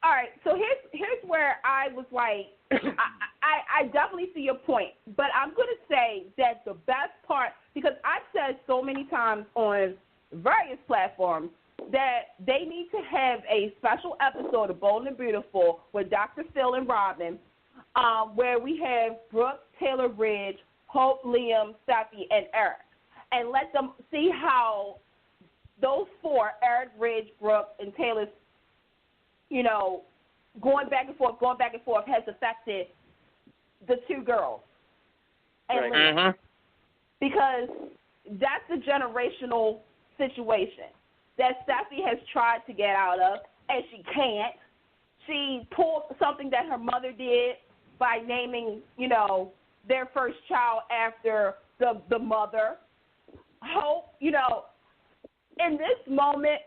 All right, so here's where I was like, I definitely see your point, but I'm going to say that the best part, because I've said so many times on various platforms that they need to have a special episode of Bold and Beautiful with Dr. Phil and Robin, where we have Brooke, Taylor Ridge, Hope, Liam, Steffi, and Eric, and let them see how those four, Eric, Ridge, Brooke, and Taylor's, going back and forth has affected the two girls. And because that's a generational situation that Steffi has tried to get out of, and she can't. She pulled something that her mother did by naming, their first child after the mother. Hope, in this moment,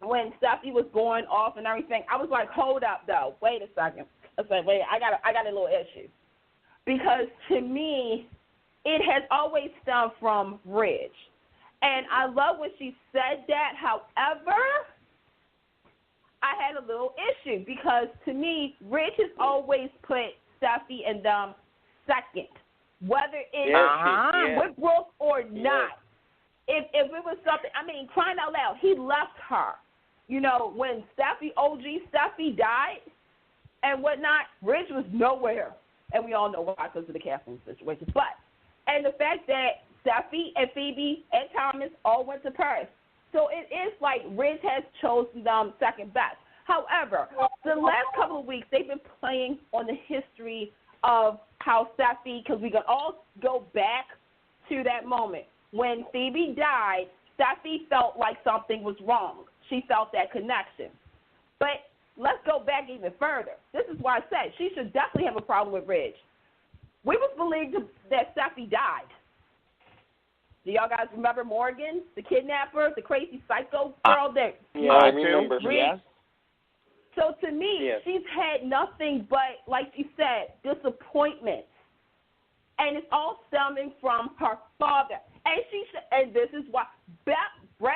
when Steffi was going off and everything, I was like, hold up, though. Wait a second. I said, wait, I got a little issue. Because to me, it has always stemmed from Ridge. And I love when she said that. However, I had a little issue because to me, Ridge has always put Steffi and them second, whether it's with Brooke or not. If it was something, crying out loud, he left her. When OG Steffi died and whatnot, Ridge was nowhere. And we all know why, because of the Kathleen situation. And the fact that Steffi and Phoebe and Thomas all went to Paris. So it is like Ridge has chosen them second best. However, the last couple of weeks, they've been playing on the history of how Steffi, because we can all go back to that moment. When Phoebe died, Steffi felt like something was wrong. She felt that connection. But let's go back even further. This is why I said she should definitely have a problem with Ridge. We was believed that Steffi died. Do y'all guys remember Morgan, the kidnapper, the crazy psycho girl that? Yeah, I remember. Yes. So to me, she's had nothing but, like you said, disappointment. And it's all stemming from her father. And this is why, Brad,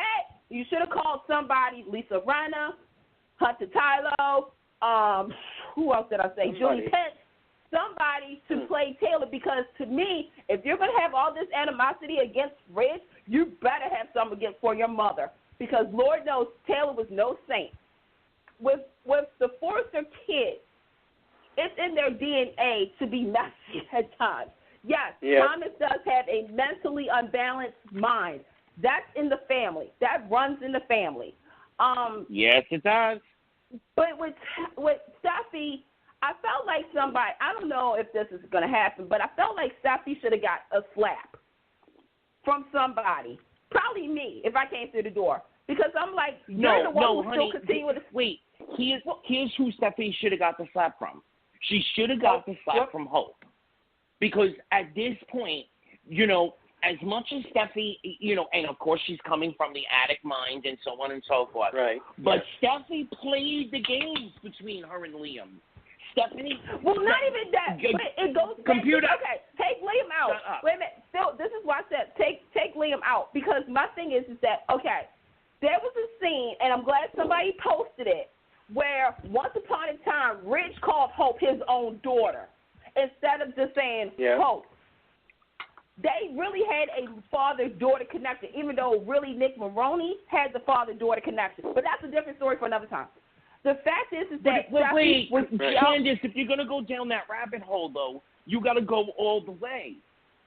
you should have called somebody, Lisa Rinna, Hunter Tylo, who else did I say? Julie Pence, somebody to play Taylor, because to me, if you're going to have all this animosity against Rich, you better have something against for your mother, because Lord knows Taylor was no saint. With the Forrester kids, it's in their DNA to be messy at times. Yes, Thomas does have a mentally unbalanced mind. That's in the family. That runs in the family. Yes, it does. But with Steffi, I felt like somebody, I don't know if this is going to happen, but I felt like Steffi should have got a slap from somebody. Probably me, if I came through the door. Because I'm like, you're the one who's still continuing to... Wait, here's who Steffi should have got the slap from. She should have got the slap from Hope. Because at this point, as much as Steffi, and of course she's coming from the addict mind and so on and so forth. Right. But Steffi played the games between her and Liam. Stephanie. Well, not even that. But it goes back. Computer. Okay, take Liam out. Wait a minute. Phil, this is why I said take Liam out, because my thing is that, okay, there was a scene, and I'm glad somebody posted it, where once upon a time, Rich called Hope his own daughter instead of just saying Hope. They really had a father-daughter connection, even though really Nick Maroney had the father-daughter connection. But that's a different story for another time. The fact is that wait, Candice, if you're going to go down that rabbit hole, though, you got to go all the way.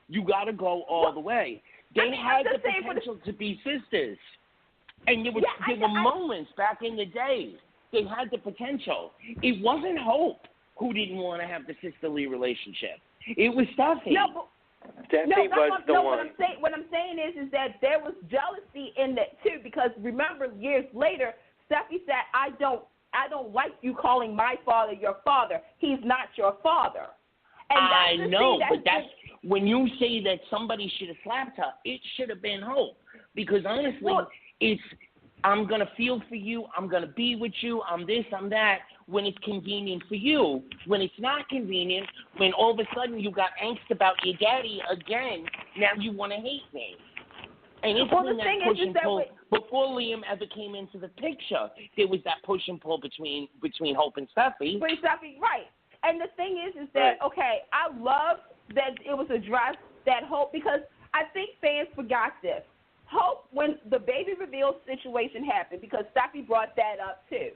You got to go all the way. They had the potential to be sisters. And there were moments back in the day. They had the potential. It wasn't Hope who didn't want to have the sisterly relationship. It was Steffi. Steffi was the one. What I'm saying is that there was jealousy in that too, because remember years later, Steffi said, I don't like you calling my father your father. He's not your father. And I know, but that's when you say that somebody should have slapped her, it should have been Hope. Because honestly, it's I'm going to feel for you, I'm going to be with you, I'm this, I'm that, when it's convenient for you. When it's not convenient, when all of a sudden you got angst about your daddy again, now you want to hate me. And it's been that push and pull. Before Liam ever came into the picture, there was that push and pull between Hope and Steffi. Right. And the thing is that, okay, I love that it was addressed, that Hope, because I think fans forgot this. Hope, when the baby reveal situation happened, because Steffi brought that up too,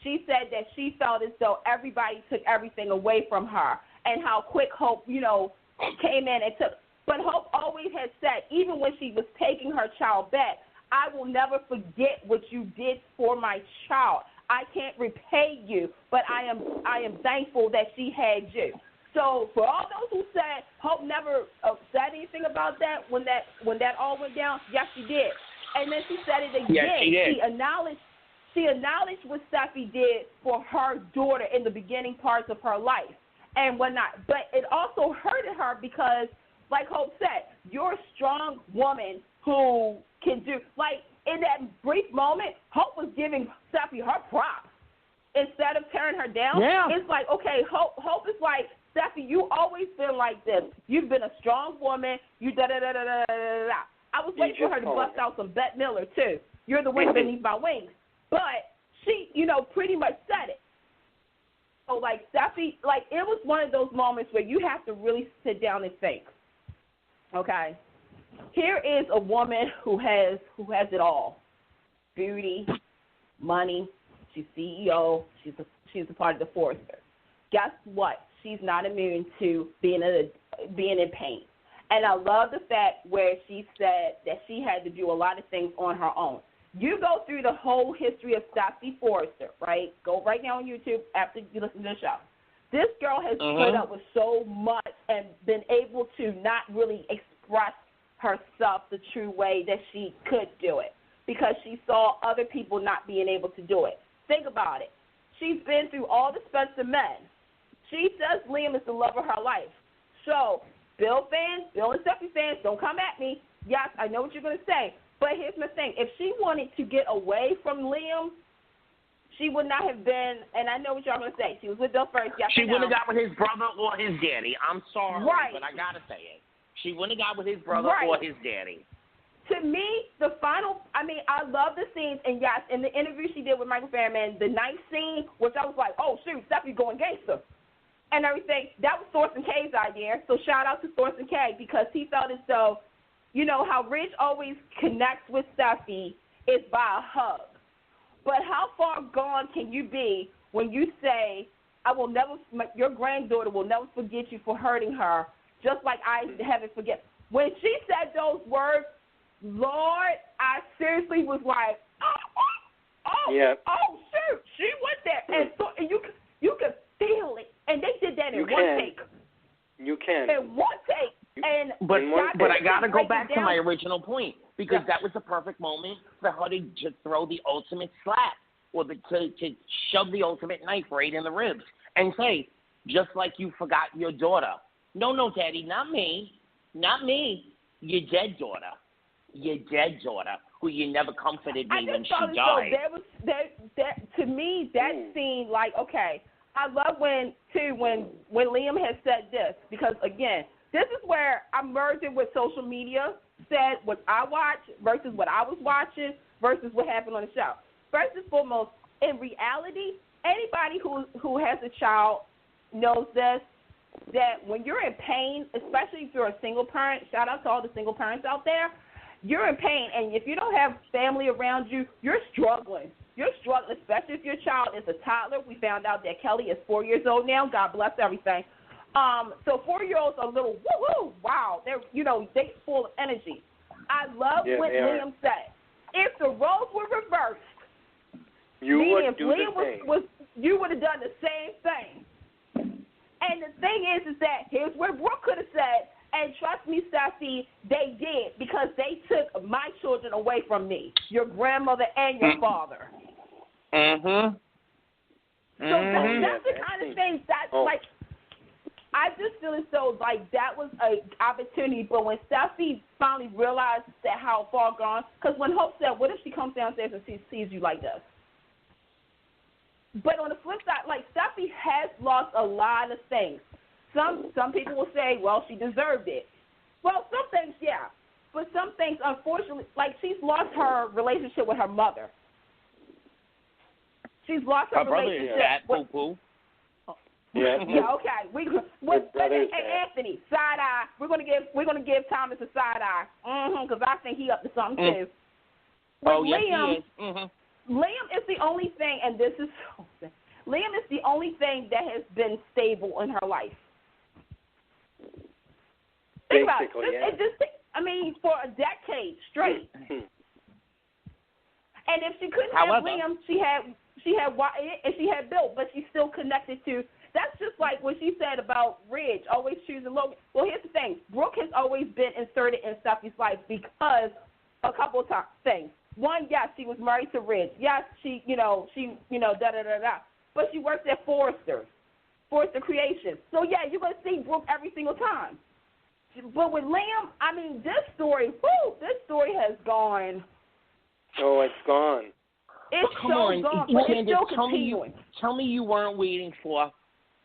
she said that she felt as though everybody took everything away from her, and how quick Hope, came in and took. But Hope always has said, even when she was taking her child back, I will never forget what you did for my child. I can't repay you, but I am thankful that she had you. So for all those who said Hope never said anything about that when that all went down, yes, she did. And then she said it again. Yes, she did. She acknowledged what Steffi did for her daughter in the beginning parts of her life and whatnot. But it also hurted her because, like Hope said, you're a strong woman who can do, like, in that brief moment, Hope was giving Steffi her props instead of tearing her down. Yeah. It's like, okay, Hope is like, Steffi, you always been like this. You've been a strong woman. You da-da-da-da-da-da-da. I was waiting for her to bust out some Bette Miller, too. You're the wind beneath my wings. But she, pretty much said it. So, like, Steffi, like, it was one of those moments where you have to really sit down and think. Okay? Here is a woman who has it all. Beauty, money, she's CEO, she's a part of the Forrester. Guess what? She's not immune to being in pain. And I love the fact where she said that she had to do a lot of things on her own. You go through the whole history of Steffi Forrester, right? Go right now on YouTube after you listen to the show. This girl has put up with so much and been able to not really express herself the true way that she could do it because she saw other people not being able to do it. Think about it. She's been through all the Spencer men. She says Liam is the love of her life. So, Bill and Steffi fans, don't come at me. Yes, I know what you're going to say. But here's my thing. If she wanted to get away from Liam, she would not have been, and I know what y'all going to say. She was with Bill first. Yes, she wouldn't have got with his brother or his daddy. I'm sorry, right. but I got to say it. She wouldn't have got with his brother right. or his daddy. To me, the final, I mean, I love the scenes, and yes, in the interview she did with Michael Fairman, the night scene, which I was like, oh, shoot, Steffi's going gangster and everything, that was Thorsten K's idea. So shout out to Thorsten K, because he felt as though, you know, how Ridge always connects with Steffi is by a hug. But how far gone can you be when you say, your granddaughter will never forget you for hurting her, just like I haven't forget. When she said those words, Lord, I seriously was like, shoot, she went there, and so and you could feel it, and they did that in one take. You can. In one take, and but I gotta go back to my original point, because that was the perfect moment for her to throw the ultimate slap, or to shove the ultimate knife right in the ribs, and say, just like you forgot your daughter. No, Daddy, not me, your dead daughter. Your dead daughter, who you never comforted me when she died. To me, that scene, like, okay, I love when Liam has said this, because, again, this is where I'm merging with social media, said what I watch versus what I was watching versus what happened on the show. First and foremost, in reality, anybody who has a child knows this, that when you're in pain, especially if you're a single parent, shout out to all the single parents out there, you're in pain, and if you don't have family around you, you're struggling. You're struggling, especially if your child is a toddler. We found out that Kelly is 4 years old now. God bless everything. So 4-year-olds are a little woo-woo. Wow, they full of energy. I love what Liam said. If the roles were reversed, you would have done the same thing. And the thing is that here's where Brooke could have said, and trust me, Steffi, they did, because they took my children away from me, your grandmother and your father. Mm-hmm. So that's the kind of thing like, I just feel as though, like, that was an opportunity, but when Steffi finally realized that how far gone, because when Hope said, what if she comes downstairs and sees you like this? But on the flip side, like, Steffi has lost a lot of things. Some people will say, well, she deserved it. Well, some things, yeah. But some things, unfortunately, like, she's lost her relationship with her mother. She's lost her relationship with... Poo-poo. Yeah. Yeah, okay. Anthony, side eye. We're gonna give Thomas a side eye. Because I think he up to something too. Liam, he is. Liam is the only thing, and this is Liam is the only thing that has been stable in her life. Think about it. For a decade straight. And if she couldn't have Liam, she had Bill, but she's still connected to. That's just like what she said about Ridge, always choosing Logan. Well, here's the thing. Brooke has always been inserted in Steffi's life because a couple of things. One, yes, she was married to Ridge. Yes, she da-da-da-da. But she works at Forrester Creations. So, yeah, you're going to see Brooke every single time. But with Liam, I mean, this story has gone. Oh, it's gone. It's gone, but it's still continuing. Tell me you weren't waiting for,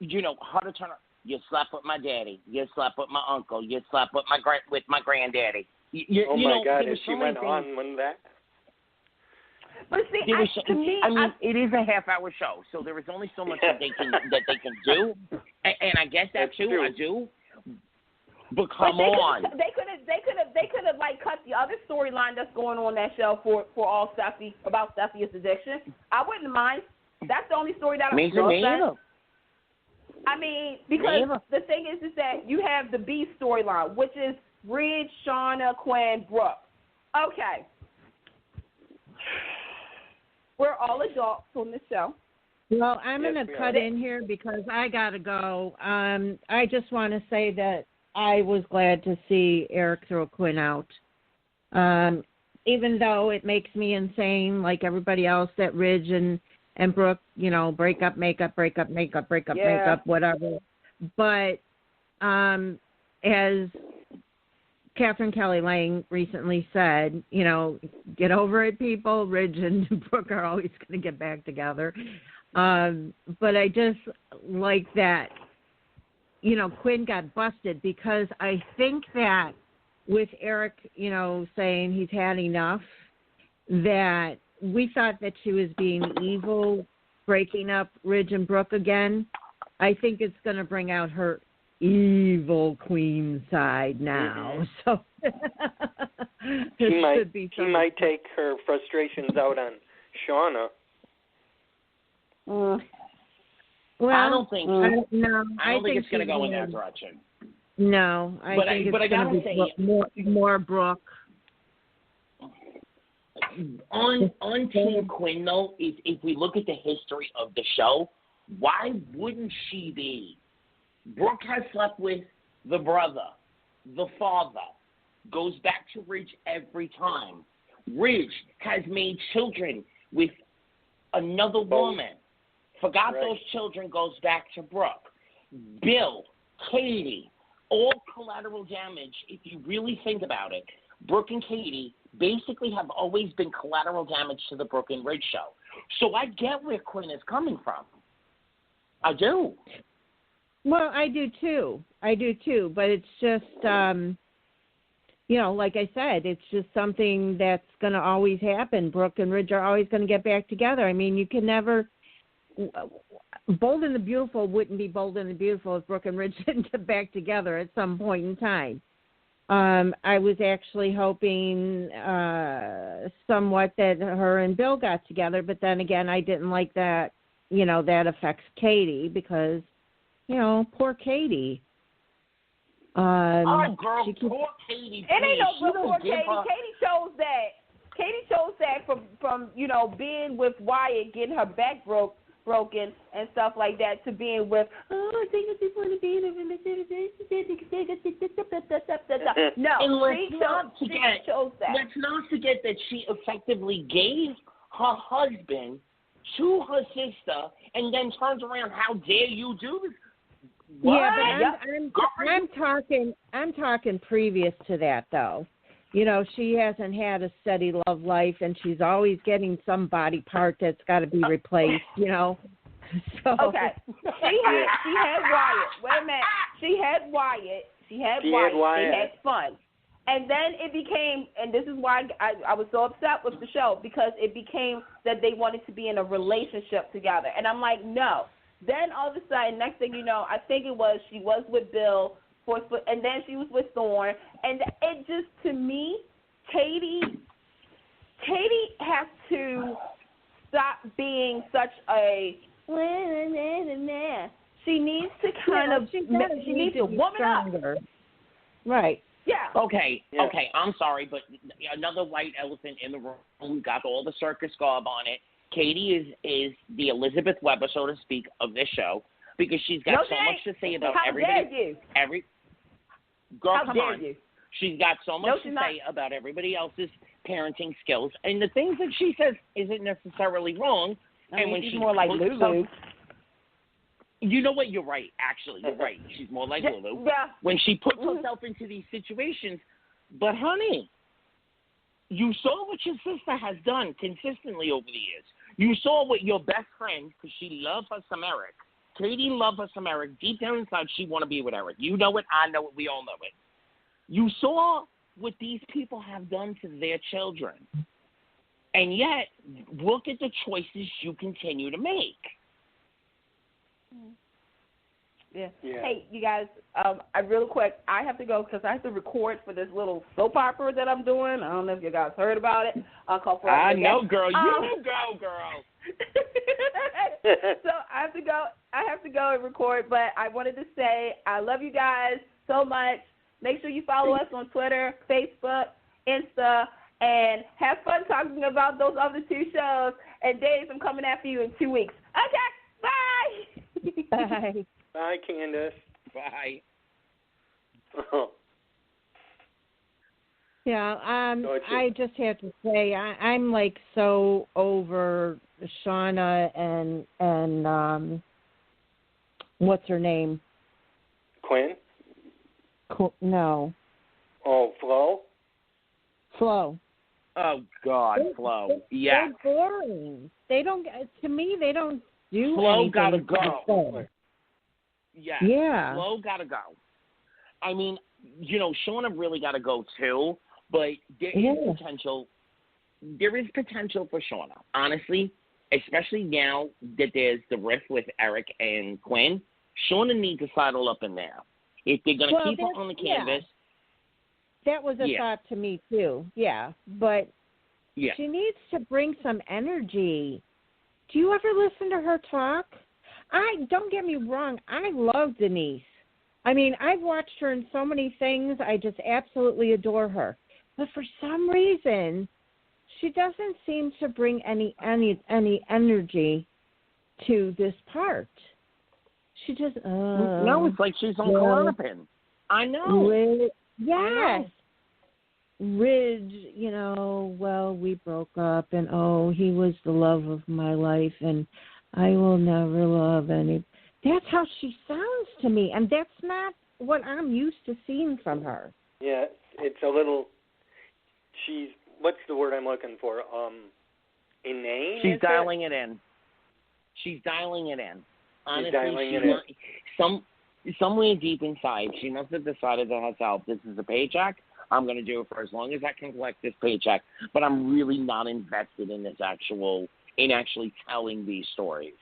her to turn. You slept with my daddy. You slept with my uncle. You slept with my granddaddy. My God! If she went on with that. But see, it is a half-hour show, so there is only so much that they can do, and I guess that's true. I do. But come on. They could have like cut the other storyline that's going on that show for all Steffi about Steffi's addiction. I wouldn't mind. That's the only story that I'm sure. I mean, because the thing is that you have the B storyline, which is Ridge, Shauna, Quinn, Brooke. Okay. We're all adults on the show. Well, I'm going to cut in here because I got to go. I just want to say that I was glad to see Eric throw Quinn out. Even though it makes me insane, like everybody else, that Ridge and Brooke, break up, make up, break up, make up, break up, make up, whatever. But as Catherine Kelly Lang recently said, get over it, people. Ridge and Brooke are always going to get back together. But I just like that, Quinn got busted, because I think that with Eric, saying he's had enough, that we thought that she was being evil, breaking up Ridge and Brooke again. I think it's going to bring out her evil queen side now. So she might take her frustrations out on Shauna. Well, I don't think so. I don't think think it's going to go in that direction. No, I think it's going to be more Brooke. On Team Quinn, though, if we look at the history of the show, why wouldn't she be? Brooke has slept with the brother, the father, goes back to Ridge every time. Ridge has made children with another woman. Forgot those children, goes back to Brooke. Bill, Katie, all collateral damage, if you really think about it. Brooke and Katie basically have always been collateral damage to the Brooke and Ridge show. So I get where Quinn is coming from. I do. Well, I do too. But it's just, like I said, it's just something that's going to always happen. Brooke and Ridge are always going to get back together. I mean, you can never. Bold and the Beautiful wouldn't be Bold and the Beautiful if Brooke and Ridge didn't get back together at some point in time. I was actually hoping somewhat that her and Bill got together, but then again, I didn't like that, that affects Katie, because, poor Katie. Girl, poor Katie. It ain't no good poor Katie. Katie chose that from being with Wyatt, getting her back broken and stuff like that, to being with, I think I just want to be in a relationship. No, she chose that. Let's not forget that she effectively gave her husband to her sister and then turns around, how dare you do this? What? Yeah, but I'm talking previous to that, though. She hasn't had a steady love life, and she's always getting some body part that's got to be replaced, So. Okay. She had Wyatt. Wait a minute. She had Wyatt. She had Wyatt. They had fun. And then it became, and this is why I was so upset with the show, because it became that they wanted to be in a relationship together. And I'm like, no. Then all of a sudden, next thing you know, I think it was she was with Bill, and then she was with Thorne. And it just, to me, Katie has to stop being such a, she needs to she needs to woman up. Right. Yeah. Okay, I'm sorry, but another white elephant in the room. We've got all the circus garb on it. Katie is the Elizabeth Weber, so to speak, of this show, because she's got so much to say about everybody. Girl, come on. She's got so much to say about everybody else's parenting skills, and the things that she says isn't necessarily wrong. And when she's more like Lulu. You know what? You're right. Actually, you're right. She's more like Lulu. Yeah. When she puts herself into these situations. But, honey, you saw what your sister has done consistently over the years. You saw what your best friend, because she loves her some Eric. Katie loved her some Eric. Deep down inside, she want to be with Eric. You know it. I know it. We all know it. You saw what these people have done to their children. And yet, look at the choices you continue to make. Yeah. Hey, you guys, real quick, I have to go because I have to record for this little soap opera that I'm doing. I don't know if you guys heard about it. I know, girl. You go, girl. So I have to go and record, but I wanted to say I love you guys so much. Make sure you follow us on Twitter, Facebook, Insta, and have fun talking about those other two shows. And Dave, I'm coming after you in 2 weeks. Okay, bye. Bye. Bye, Candice. Bye. Yeah, I just have to say I'm like so over Shauna and what's her name? Quinn? No. Oh, Flo? Flo. Oh, God, Flo. Yeah. They're boring. They don't, to me, they don't do Flo anything. gotta go. Yeah. Flo gotta go. I mean, Shauna really gotta go too, but there is potential. There is potential for Shauna, honestly, especially now that there's the rift with Eric and Quinn. Shauna needs to sidle up in there. If they're going to keep her on the canvas. That was a thought to me, too. Yeah. But she needs to bring some energy. Do you ever listen to her talk? Don't get me wrong. I love Denise. I mean, I've watched her in so many things. I just absolutely adore her. But for some reason, she doesn't seem to bring any energy to this part. She just no, it's like she's on Klonopin. I know. Yes. Ridge, well, we broke up, and he was the love of my life, and I will never love any. That's how she sounds to me, and that's not what I'm used to seeing from her. Yeah, it's a little. What's the word I'm looking for? Inane. She's dialing it in. She's dialing it in. Honestly, somewhere deep inside, she must have decided to herself, this is a paycheck. I'm going to do it for as long as I can collect this paycheck. But I'm really not invested in actually telling these stories.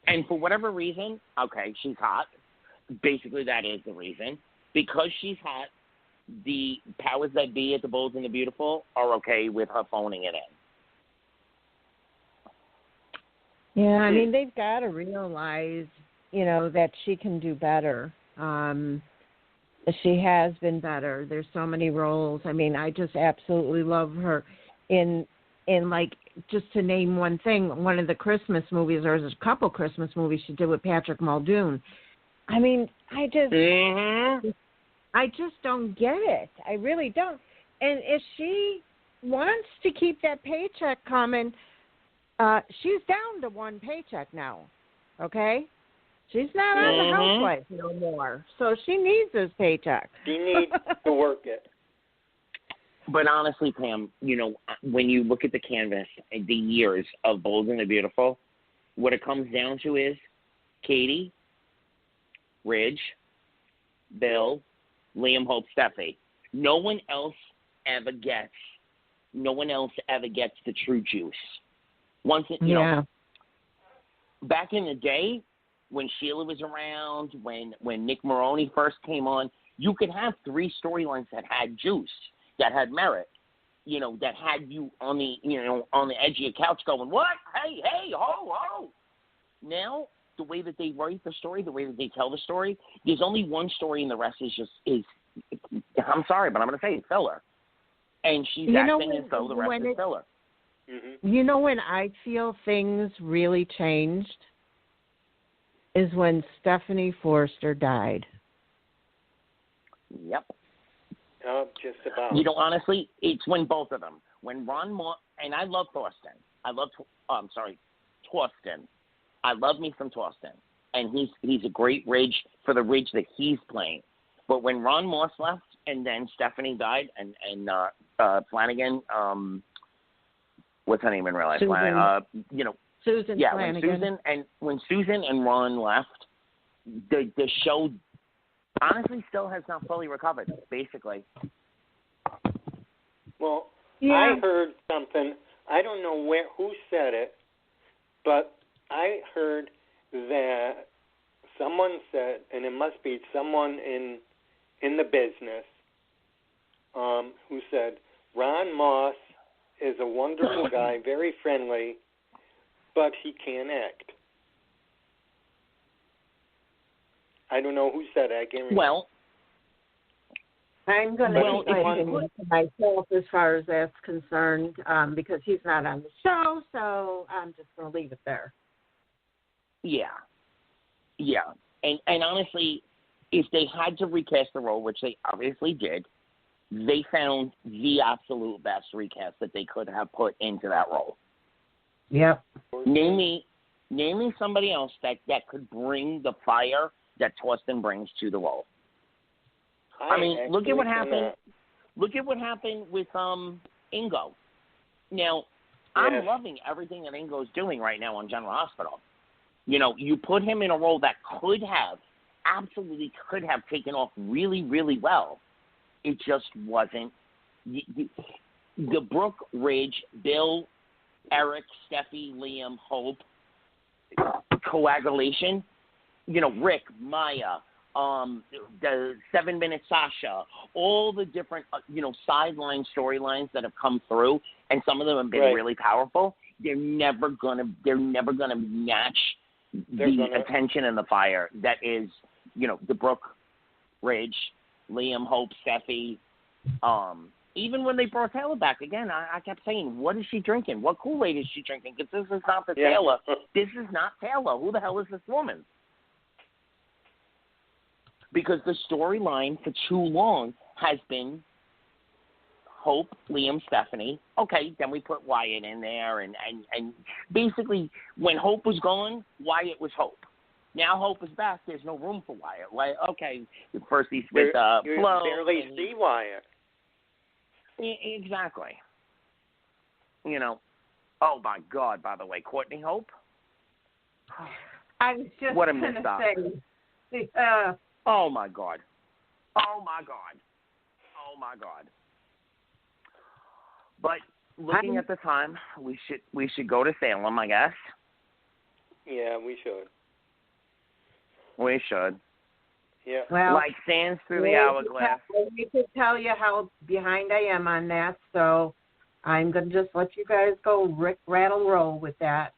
And for whatever reason, okay, she's hot. Basically, that is the reason. Because she's hot, the powers that be at the Bold and the Beautiful are okay with her phoning it in. Yeah, I mean, they've got to realize, that she can do better. She has been better. There's so many roles. I mean, I just absolutely love her in like, just to name one thing, one of the Christmas movies, or there's a couple Christmas movies she did with Patrick Muldoon. I mean, I just don't get it. I really don't. And if she wants to keep that paycheck coming, she's down to one paycheck now, okay? She's not on the housewife no more, so she needs this paycheck. She needs to work it. But honestly, Pam, when you look at the canvas, the years of Bold and the Beautiful, what it comes down to is Katie, Ridge, Bill, Liam, Hope, Steffi. No one else ever gets the true juice. Once back in the day, when Sheila was around, when Nick Maroney first came on, you could have three storylines that had juice, that had merit, that had you on the edge of your couch going, what? Hey, ho, ho. Now, the way that they write the story, the way that they tell the story, there's only one story and the rest is I'm sorry, but I'm going to say it's filler. And she's acting as though the rest is filler. Mm-hmm. When I feel things really changed is when Stephanie Forrester died. Yep. Oh, just about. Honestly, it's when both of them. When Ron Moore, and I love Thorsten. Thorsten. I love me some Thorsten. And he's a great Ridge for the Ridge that he's playing. But when Ron Moss left and then Stephanie died and Flanagan, what's her name in real life? Susan Flanagan. When Susan and Ron left, the show honestly still has not fully recovered, basically. Well, I heard something. I don't know who said it, but I heard that someone said, and it must be someone in the business, who said, Ron Moss is a wonderful guy, very friendly, but he can't act. I don't know who said it. I can't remember. Well, I'm going to keep my opinion to myself as far as that's concerned, because he's not on the show, so I'm just going to leave it there. Yeah. And honestly, if they had to recast the role, which they obviously did, they found the absolute best recast that they could have put into that role. Yep. Name me somebody else that could bring the fire that Thorsten brings to the role. I mean, look at what happened. Look at what happened with Ingo. Now, I'm loving everything that Ingo's doing right now on General Hospital. You know, you put him in a role that absolutely could have taken off really, really well. It just wasn't. The Brooke, Ridge, Bill, Eric, Steffi, Liam, Hope, coagulation, you know, Rick, Maya, the 7-Minute Sasha, all the different, sideline storylines that have come through, and some of them have been really powerful. They're never gonna match the attention and the fire that is, the Brooke, Ridge, Liam, Hope, Steffi. Even when they brought Taylor back again, I kept saying, what is she drinking? What Kool-Aid is she drinking? Because this is not the Taylor. This is not Taylor. Who the hell is this woman? Because the storyline for too long has been Hope, Liam, Stephanie. Okay, then we put Wyatt in there. And basically, when Hope was gone, Wyatt was Hope. Now Hope is back. There's no room for Wyatt. Okay, first he's with Flo. You barely see Wyatt. Exactly. Oh, my God, by the way, Courtney Hope? I was just what a going missed to up. say. Oh, my God. Oh, my God. Oh, my God. But looking at the time, we should go to Salem, I guess. Yeah, we should. We should. Yeah. Well, like sands through the hourglass. I could tell you how behind I am on that, so I'm going to just let you guys go rattle, roll with that.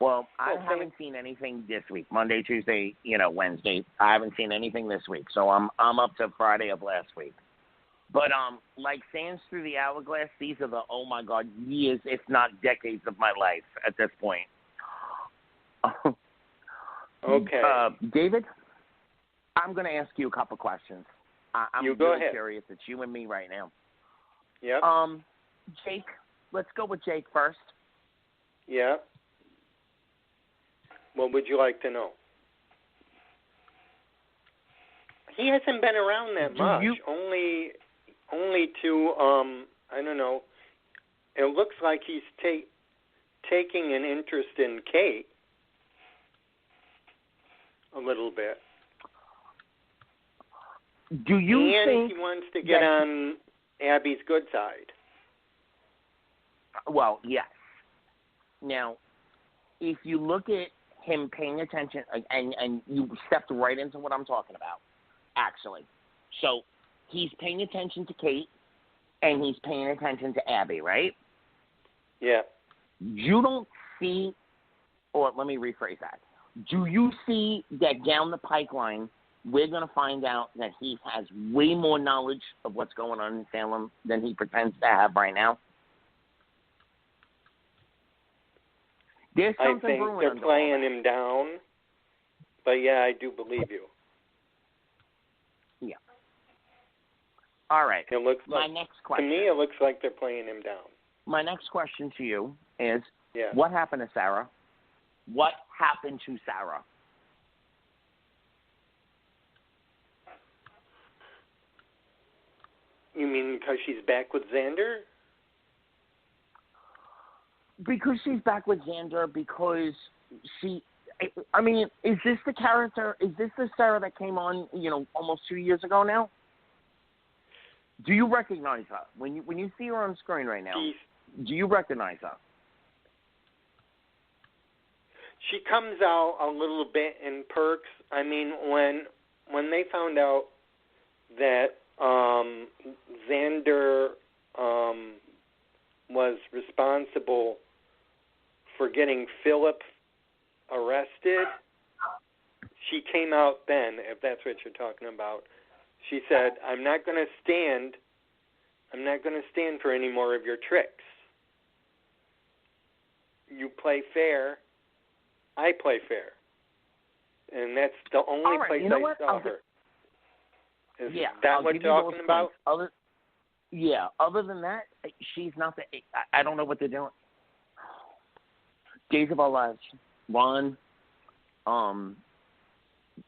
Well, I haven't seen anything this week. Monday, Tuesday, Wednesday. I haven't seen anything this week, so I'm up to Friday of last week. But like sands through the hourglass, these are the, oh, my God, years, if not decades of my life at this point. Okay. David? I'm going to ask you a couple questions. I'm really curious. It's you and me right now. Yeah. Jake, let's go with Jake first. Yeah. What would you like to know? He hasn't been around that much. Only to I don't know. It looks like he's taking an interest in Kate a little bit. Do you think he wants to get on Abby's good side? Well, yes. Now, if you look at him paying attention, and you stepped right into what I'm talking about, actually. So he's paying attention to Kate, and he's paying attention to Abby, right? Yeah. You don't see, or let me rephrase that. Do you see that down the pipeline, we're going to find out that he has way more knowledge of what's going on in Salem than he pretends to have right now? There's something I think they're playing him down, but yeah, I do believe you. Yeah. All right. It looks my next question. To me, it looks like they're playing him down. My next question to you is, what happened to Sarah? What happened to Sarah? You mean because she's back with Xander? Because she's back with Xander, because I mean, is this the character, is this the Sarah that came on, almost 2 years ago now? Do you recognize her? When you see her on screen right now, do you recognize her? She comes out a little bit in Perks. I mean, when they found out that Xander was responsible for getting Philip arrested, she came out then, if that's what you're talking about. She said, I'm not going to stand for any more of your tricks. You play fair, I play fair. And that's the only place I saw her. Is that what you're talking about? Other than that, she's not the. I don't know what they're doing. Days of Our Lives, Ron,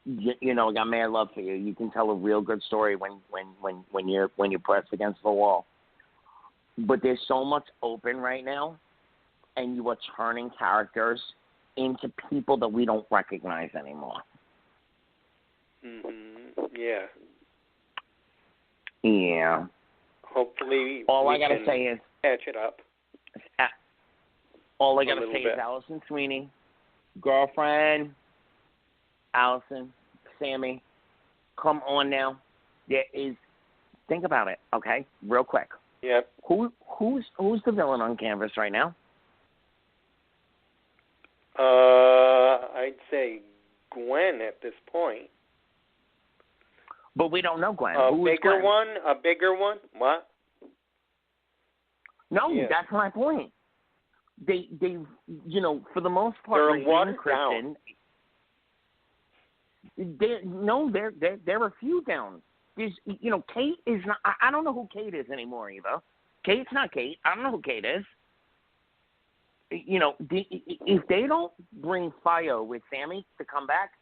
you know, I got mad love for you. You can tell a real good story when you're pressed against the wall. But there's so much open right now, and you are turning characters into people that we don't recognize anymore. Yeah. Yeah. Hopefully, all I gotta say is catch it up. All I gotta say is Allison Sweeney, girlfriend, Allison, Sammy, come on now. Think about it, okay? Real quick. Yep. Who's the villain on Canvas right now? I'd say Gwen at this point. But we don't know Gwen. A Who is bigger Gwen? one? A bigger one? What? No, that's my point. They, you know, for the most part, they're watered Kristen, down. They're a few down. There's, you know, Kate is not. I don't know who Kate is anymore either. Kate's not Kate. I don't know who Kate is. You know, if they don't bring fire with Sammy to come back,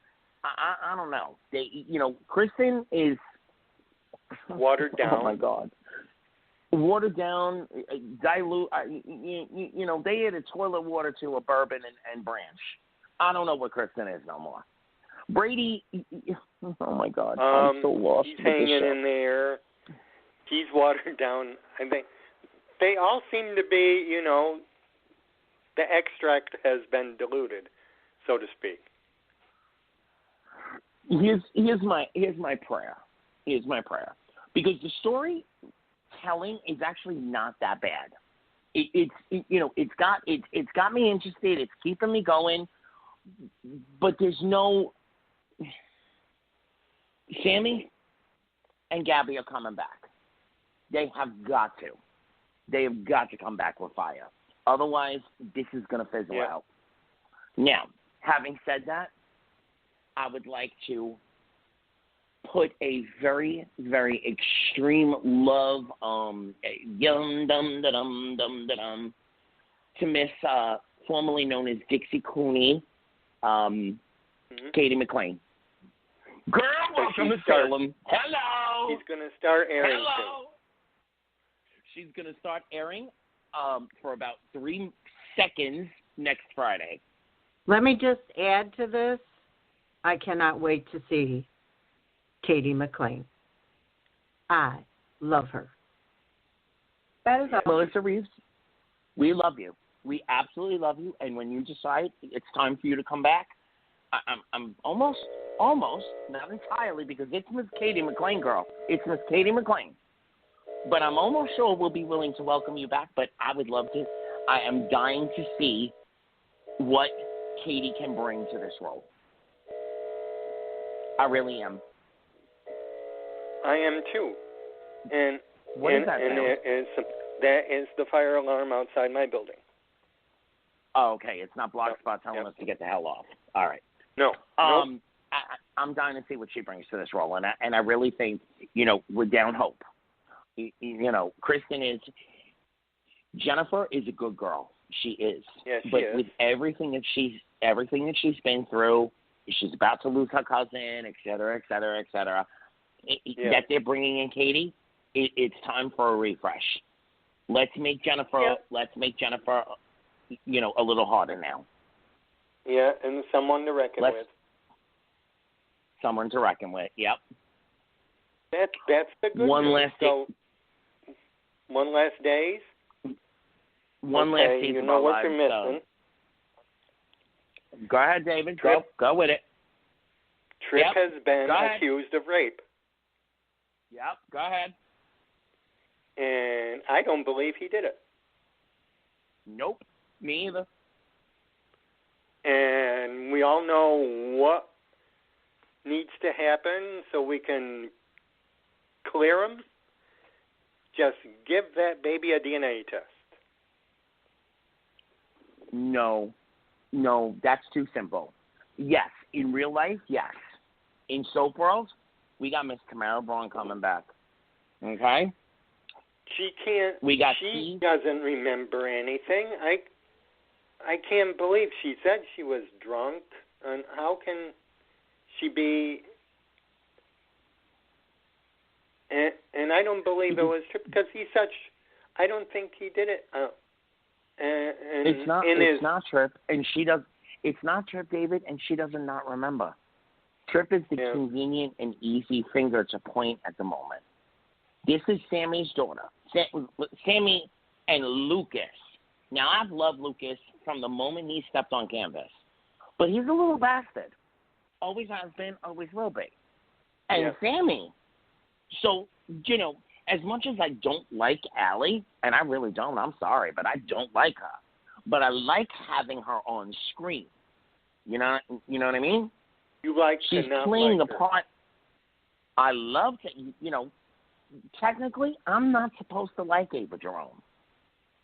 I don't know. You know, Kristen is watered down. Oh my God, watered down, dilute. You know, they added toilet water to a bourbon and branch. I don't know what Kristen is no more. Brady, oh my God, I'm so lost. He's hanging in there. He's watered down. I think they all seem to be, you know, the extract has been diluted, so to speak. Here's my prayer. Here's my prayer, because the storytelling is actually not that bad. It's got me interested. It's keeping me going, but there's no. Sammy and Gabby are coming back. They have got to. They have got to come back with fire. Otherwise, this is going to fizzle out. Now, having said that, I would like to put a very, very extreme love to Miss, formerly known as Dixie Cooney, Katie McLean. Girl, welcome to Salem. Hello. She's going to start airing soon. She's going to start airing for about 3 seconds next Friday. Let me just add to this. I cannot wait to see Katie McLean. I love her. That is Melissa Reeves, we love you. We absolutely love you. And when you decide it's time for you to come back, I'm almost, not entirely, because it's Miss Katie McLean, girl. It's Miss Katie McLean. But I'm almost sure we'll be willing to welcome you back. But I would love to. I am dying to see what Katie can bring to this role. I really am. I am too. And what is that? That is the fire alarm outside my building. Oh, okay. It's not Block Spot telling us to get the hell off. All right. No. Nope. I'm dying to see what she brings to this role, and I really think, you know, we're down hope. You know, Jennifer is a good girl. She is. Yes, she but is. With everything that she's been through, she's about to lose her cousin, et cetera, et cetera, et cetera. That they're bringing in Katie, it's time for a refresh. Let's make Jennifer. You know, a little harder now. Yeah, and someone to reckon with. Someone to reckon with. Yep. That's the good one news. Last day. One last days. One last season. You know what you're missing. Go ahead, David. Go with it. Tripp has been accused of rape. Yep. Go ahead. And I don't believe he did it. Nope. Me either. And we all know what needs to happen so we can clear him. Just give that baby a DNA test. No, that's too simple. Yes, in real life, yes. In soap world, we got Miss Tamara Braun coming back. Okay? She can't. She doesn't remember anything. I can't believe she said she was drunk. And how can she maybe, and I don't believe it was Tripp because he's such. I don't think he did it. It's not Tripp, and she does. It's not Tripp, David, and she doesn't not remember. Tripp is the convenient and easy finger to point at the moment. This is Sammy's daughter, Sammy and Lucas. Now, I've loved Lucas from the moment he stepped on canvas, but he's a little bastard. Always has been, always will be. And Sammy, so, you know, as much as I don't like Allie, and I really don't, I'm sorry, but I don't like her. But I like having her on screen. You know what I mean? You like she's playing a part. I love to, you know, technically, I'm not supposed to like Ava Jerome.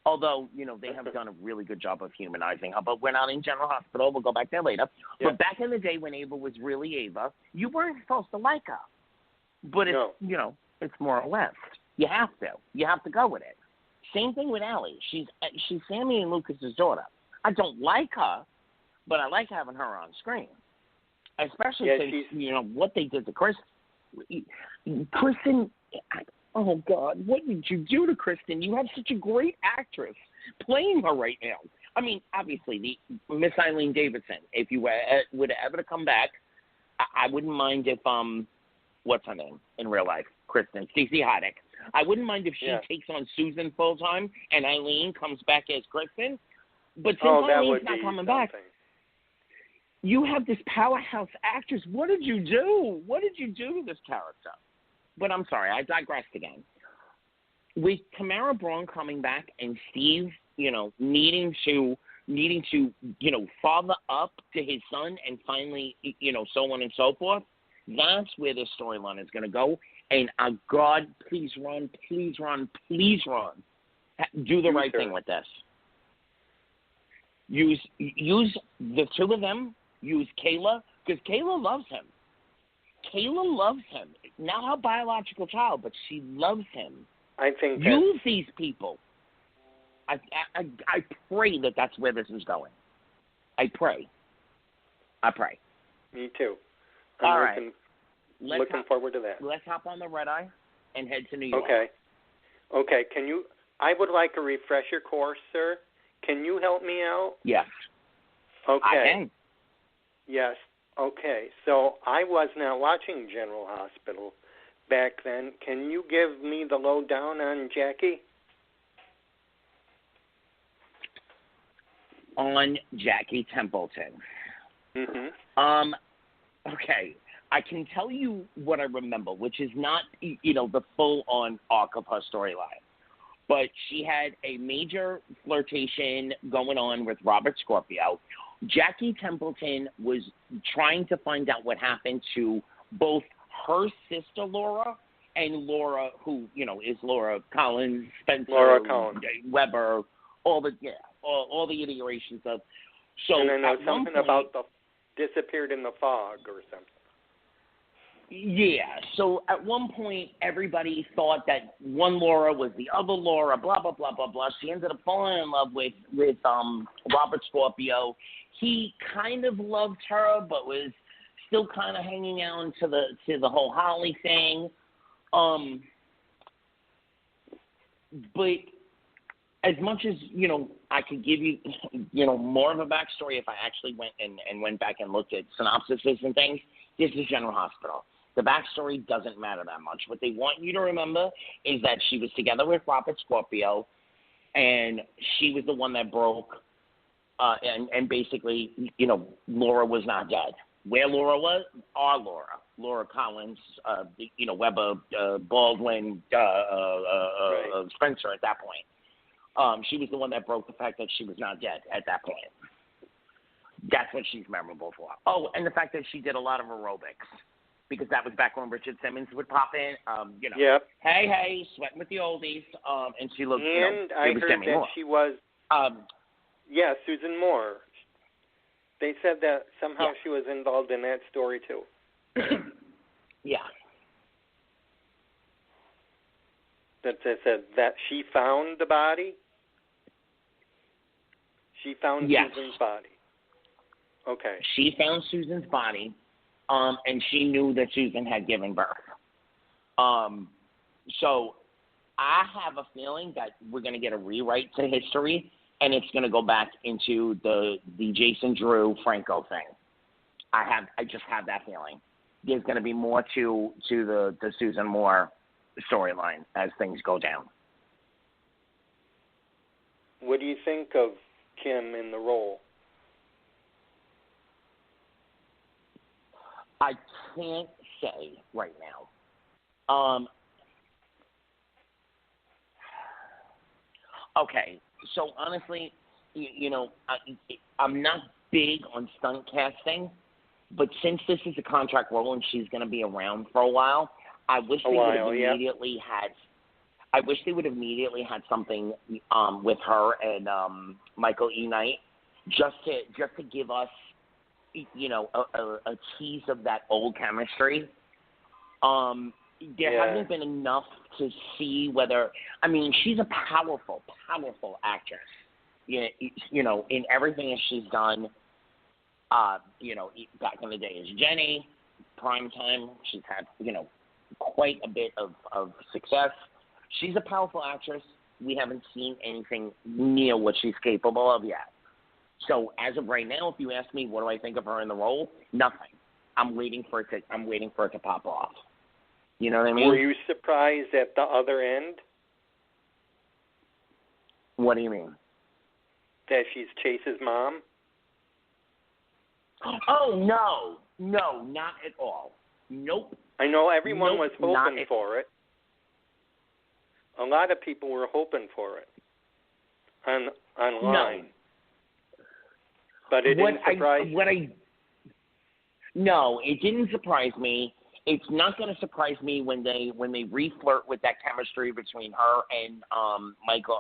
Although, you know, they have done a really good job of humanizing her. But we're not in General Hospital. We'll go back there later. Yeah. But back in the day when Ava was really Ava, you weren't supposed to like her. But it's, you know, it's more or less. You have to. You have to go with it. Same thing with Allie. She's Sammy and Lucas's daughter. I don't like her, but I like having her on screen. Especially since, you know, what they did to Kristen. Kristen, oh, God, what did you do to Kristen? You have such a great actress playing her right now. I mean, obviously, the Miss Eileen Davidson, if you would ever to come back, I wouldn't mind if, what's her name in real life? Kristen, Stacey Haddock. I wouldn't mind if she takes on Susan full-time and Eileen comes back as Kristen. But since Eileen's not coming back, you have this powerhouse actress. What did you do? What did you do to this character? But I'm sorry, I digressed again. With Tamara Braun coming back and Steve, you know, needing to, you know, father up to his son and finally, you know, so on and so forth, that's where this storyline is going to go. And, God, please run, please run, please run. Do the right thing with this. Use the two of them. Use Kayla, because Kayla loves him. Kayla loves him. Not her biological child, but she loves him. I think use these people. I pray that that's where this is going. I pray. Me too. All right. Looking forward to that. Let's hop on the red eye and head to New York. Okay. I would like a refresher course, sir. Can you help me out? Yes. Okay. I can. Yes. Okay. So I was not watching General Hospital back then. Can you give me the lowdown on Jackie? On Jackie Templeton. Mm-hmm. Okay. I can tell you what I remember, which is not, you know, the full-on arc of her storyline. But she had a major flirtation going on with Robert Scorpio. Jackie Templeton was trying to find out what happened to both her sister Laura and Laura, who, you know, is Laura Collins, Spencer, Laura Collins, Weber, all the iterations of. So and I know something about the disappeared in the fog or something. Yeah, so at one point, everybody thought that one Laura was the other Laura, blah, blah, blah, blah, blah. She ended up falling in love with Robert Scorpio. He kind of loved her, but was still kind of hanging on to the whole Holly thing. But as much as, you know, I could give you, you know, more of a backstory if I actually went back and looked at synopsises and things, this is General Hospital. The backstory doesn't matter that much. What they want you to remember is that she was together with Robert Scorpio, and she was the one that broke, and basically, you know, Laura was not dead. Where Laura was, our Laura Collins, you know, Weber, Baldwin, Spencer at that point. She was the one that broke the fact that she was not dead at that point. That's what she's memorable for. Oh, and the fact that she did a lot of aerobics. Because that was back when Richard Simmons would pop in, you know, hey, sweating with the oldies, and she looked, and you know, I heard Demi that Moore. she was, Susan Moore. They said that somehow she was involved in that story too. Yeah. That they said that she found the body? She found Susan's body. Okay. She found Susan's body. and she knew that Susan had given birth. So I have a feeling that we're going to get a rewrite to history, and it's going to go back into the Jason Drew Franco thing. I just have that feeling. There's going to be more to the Susan Moore storyline as things go down. What do you think of Kim in the role? I can't say right now. Okay, so honestly, I'm not big on stunt casting, but since this is a contract role and she's going to be around for a while, I wish they would have immediately had. I wish they would have immediately had something with her and Michael E. Knight, just to give us, a tease of that old chemistry. There hasn't been enough to see whether. I mean, she's a powerful actress. In everything that she's done. Back in the day as Jenny, Primetime, she's had quite a bit of success. She's a powerful actress. We haven't seen anything near what she's capable of yet. So as of right now, if you ask me what do I think of her in the role, nothing. I'm waiting for it to pop off. You know what I mean? Were you surprised at the other end? What do you mean? That she's Chase's mom? Oh, no, not at all. Nope. I know everyone was hoping for it. A lot of people were hoping for it online. No. But it didn't surprise you. No, it didn't surprise me. It's not going to surprise me when they reflirt with that chemistry between her and Michael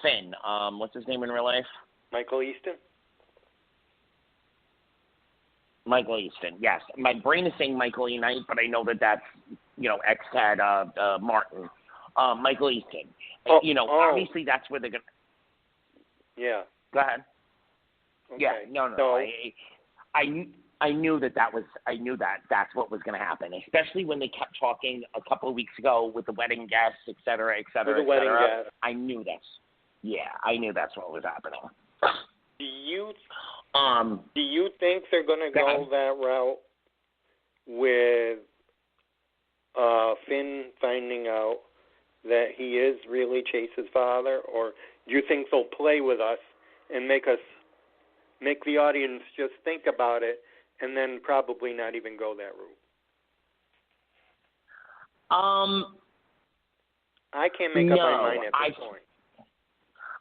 Finn. What's his name in real life? Michael Easton. Michael Easton, yes. My brain is saying Michael E. Knight, but I know that's ex-Tad Martin. Michael Easton. Obviously that's where they're going to... Yeah. Go ahead. Okay. Yeah, no. So, I knew that's what was going to happen, especially when they kept talking a couple of weeks ago with the wedding guests, et cetera, et cetera, et cetera. I knew this. Yeah, I knew that's what was happening. Do you think they're going to go that route with Finn finding out that he is really Chase's father, or do you think they'll play with us and make the audience just think about it and then probably not even go that route? I can't make up my mind at this point.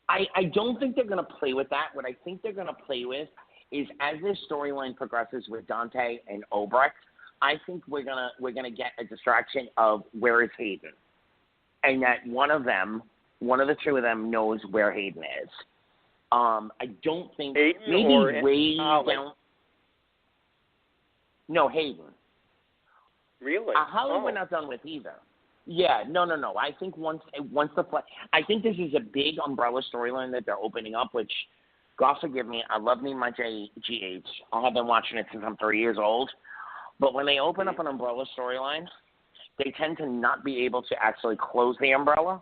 I don't think they're going to play with that. What I think they're going to play with is as this storyline progresses with Dante and Obrecht, I think we're gonna get a distraction of where is Hayden, and that one of the two of them knows where Hayden is. I don't think Hayden maybe way down. No, Hayden. Really? Holly we're not done with either. Yeah, no. I think once I think this is a big umbrella storyline that they're opening up, which, God forgive me, I love me my GH. I have been watching it since I'm 3 years old. But when they open up an umbrella storyline, they tend to not be able to actually close the umbrella,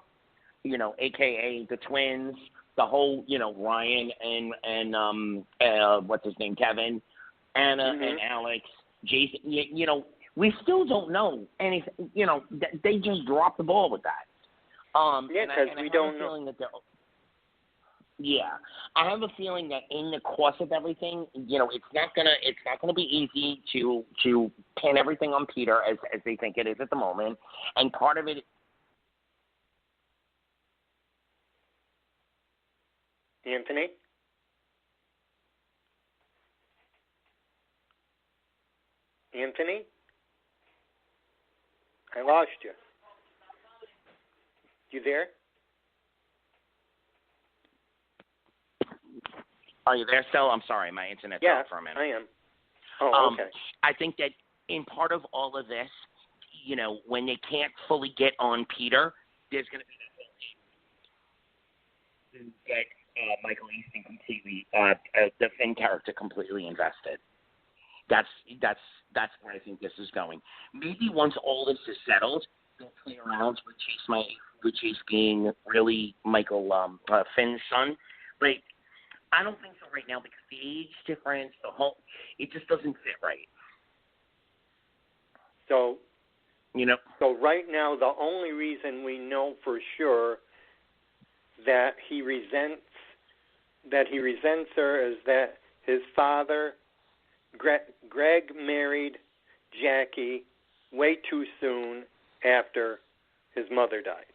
a.k.a. the twins, the whole, Ryan and what's his name, Kevin, Anna and Alex, Jason, we still don't know anything. They just dropped the ball with that. Because we don't know. I have a feeling that in the course of everything, it's not gonna be easy to pin everything on Peter as they think it is at the moment, and part of it. Anthony? I lost you. You there? Are you there still? I'm sorry, my internet's off for a minute. I am. Oh, okay. I think that in part of all of this, when they can't fully get on Peter, there's going to be that get Michael Easton completely, the Finn character completely invested. That's where I think this is going. Maybe once all this is settled, they'll play around with Chase being really Michael Finn's son. But I don't think so right now because the age difference, it just doesn't fit right. So, So right now, the only reason we know for sure that he resents her is that his father, Greg, married Jackie way too soon after his mother died.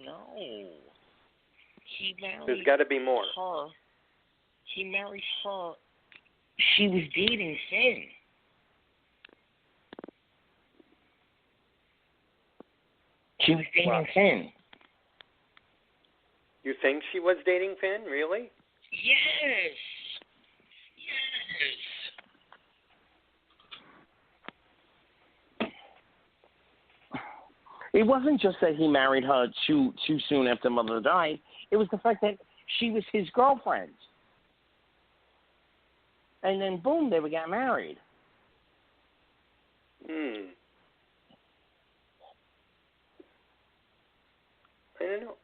No. He married There's got to be more. her. He married her. She was dating Finn. She was dating Finn. You think she was dating Finn? Really? Yes. It wasn't just that he married her too soon after mother died. It was the fact that she was his girlfriend. And then, boom, they got married. I don't know.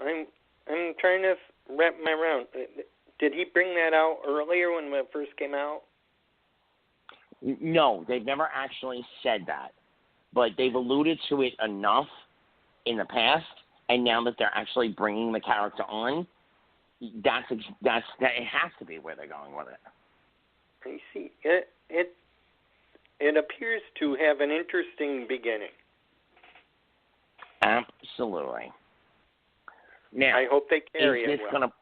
I'm trying to wrap my around. Did he bring that out earlier when it first came out? No, they've never actually said that. But they've alluded to it enough in the past, and now that they're actually bringing the character on, it has to be where they're going with it. I see. It appears to have an interesting beginning. Absolutely. Now, I hope they carry it well.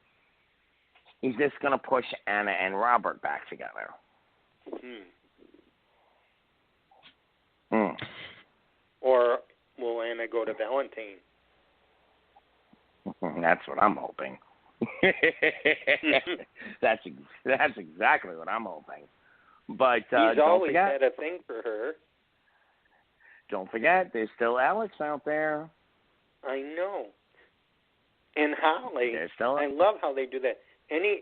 Is this gonna push Anna and Robert back together? Or will Anna go to Valentine? That's what I'm hoping. That's exactly what I'm hoping. But he's don't always forget, had a thing for her. Don't forget, there's still Alex out there. I know. And Holly, I love how they do that. Do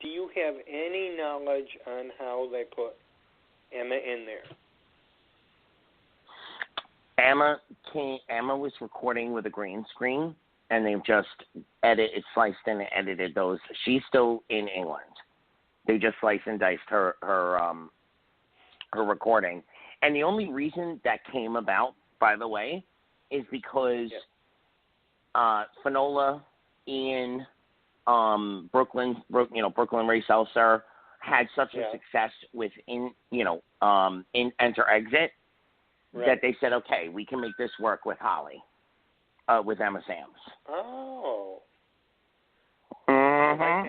you have any knowledge on how they put Emma in there? Emma was recording with a green screen, and they've just sliced and edited those. She's still in England. They just sliced and diced her recording. And the only reason that came about, by the way, is because Finola in Brooklyn Ray Seltzer had such a success in Enter Exit that they said, okay, we can make this work with Holly, with Emma Samms. Oh. Mm-hmm.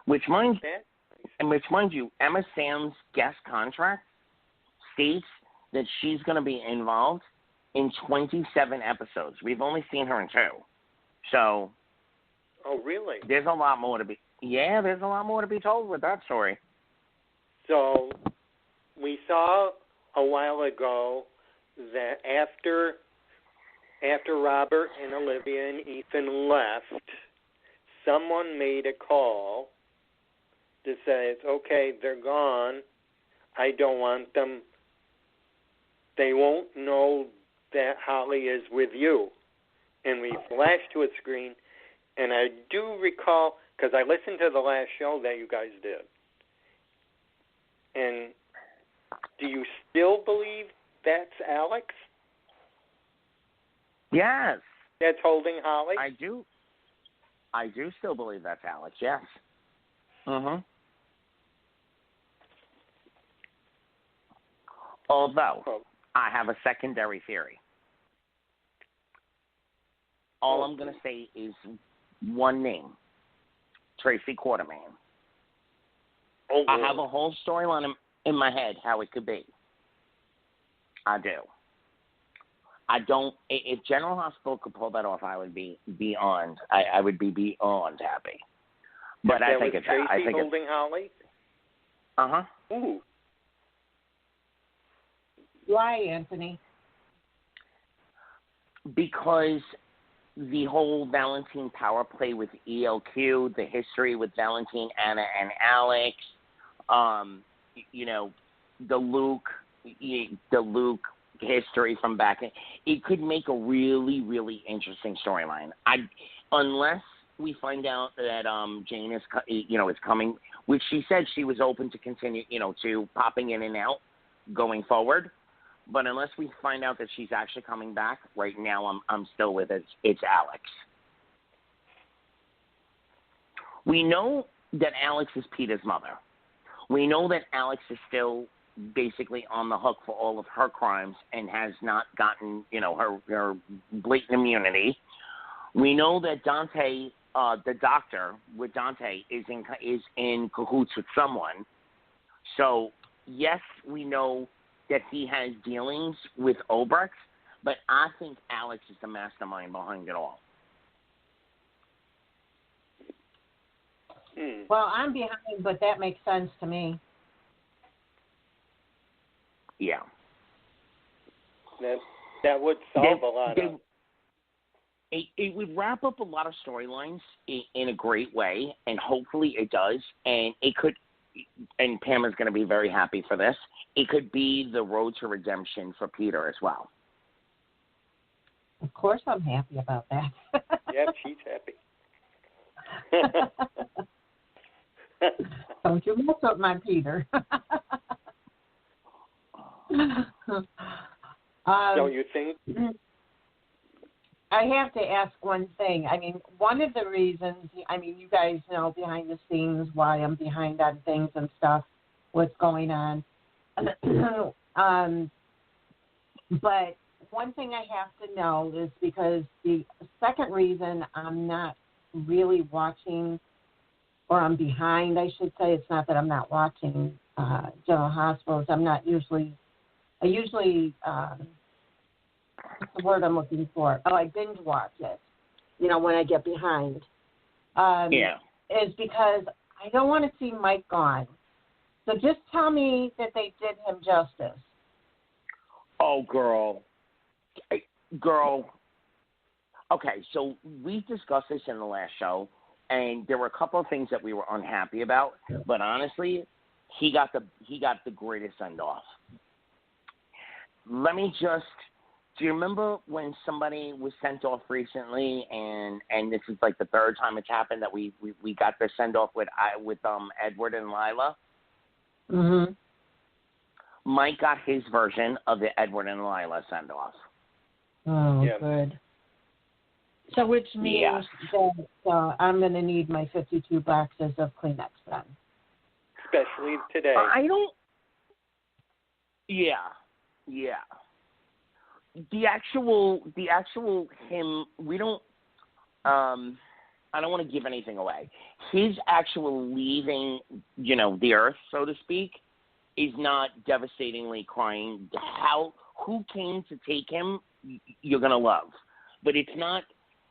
Which mind you, Emma Samms' guest contract states that she's going to be involved in 27 episodes. We've only seen her in 2. So. Oh, really? There's a lot more to be. Yeah, there's a lot more to be told with that story. So, we saw a while ago that after Robert and Olivia and Ethan left, someone made a call to say, it's okay, they're gone. I don't want them. They won't know that Holly is with you. And we flashed to a screen, and I do recall, because I listened to the last show that you guys did. And do you still believe that's Alex? Yes. That's holding Holly? I do still believe that's Alex, yes. Mm-hmm. Although, I have a secondary theory. All I'm going to say is one name, Tracy Quartermain. Oh, I have a whole storyline in my head how it could be. I do. I don't. If General Hospital could pull that off, I would be beyond. I would be beyond happy. But I think it's Tracy I think holding Holly. Ooh. Why, Anthony? Because the whole Valentine power play with ELQ, the history with Valentine, Anna, and Alex, the Luke history from back in, it could make a really, really interesting storyline. Unless we find out that Jane is coming, which she said she was open to continue, to popping in and out going forward. But unless we find out that she's actually coming back, right now I'm still with it. It's Alex. We know that Alex is Peter's mother. We know that Alex is still basically on the hook for all of her crimes and has not gotten, her blatant immunity. We know that Dante, the doctor with Dante, is in cahoots with someone. So yes, we know that he has dealings with Obrecht, but I think Alex is the mastermind behind it all. Well, I'm behind, but that makes sense to me. Yeah. That would solve a lot of... It would wrap up a lot of storylines in a great way, and hopefully it does. And it could, and Pam is going to be very happy for this, it could be the road to redemption for Peter as well. Of course I'm happy about that. Yep, she's happy. Don't you mess up my Peter. Don't you think? I have to ask one thing. I mean, one of the reasons, you guys know behind the scenes why I'm behind on things and stuff, what's going on. But one thing I have to know is because the second reason I'm not really watching, or I'm behind, I should say, it's not that I'm not watching General Hospitals. I usually, what's the word I'm looking for? I binge watch it, when I get behind. Is because I don't want to see Mike gone. So just tell me that they did him justice. Oh, girl. Okay, so we discussed this in the last show, and there were a couple of things that we were unhappy about, but honestly, he got the greatest send-off. Let me just... Do you remember when somebody was sent off recently, and this is like the third time it's happened that we got their send off with Edward and Lila? Mhm. Mike got his version of the Edward and Lila send off. Oh, good. So which means that I'm going to need my 52 boxes of Kleenex then. Especially today. I don't. Yeah. The actual him, we don't, I don't want to give anything away. His actual leaving, the earth, so to speak, is not devastatingly crying. Who came to take him, you're going to love. But it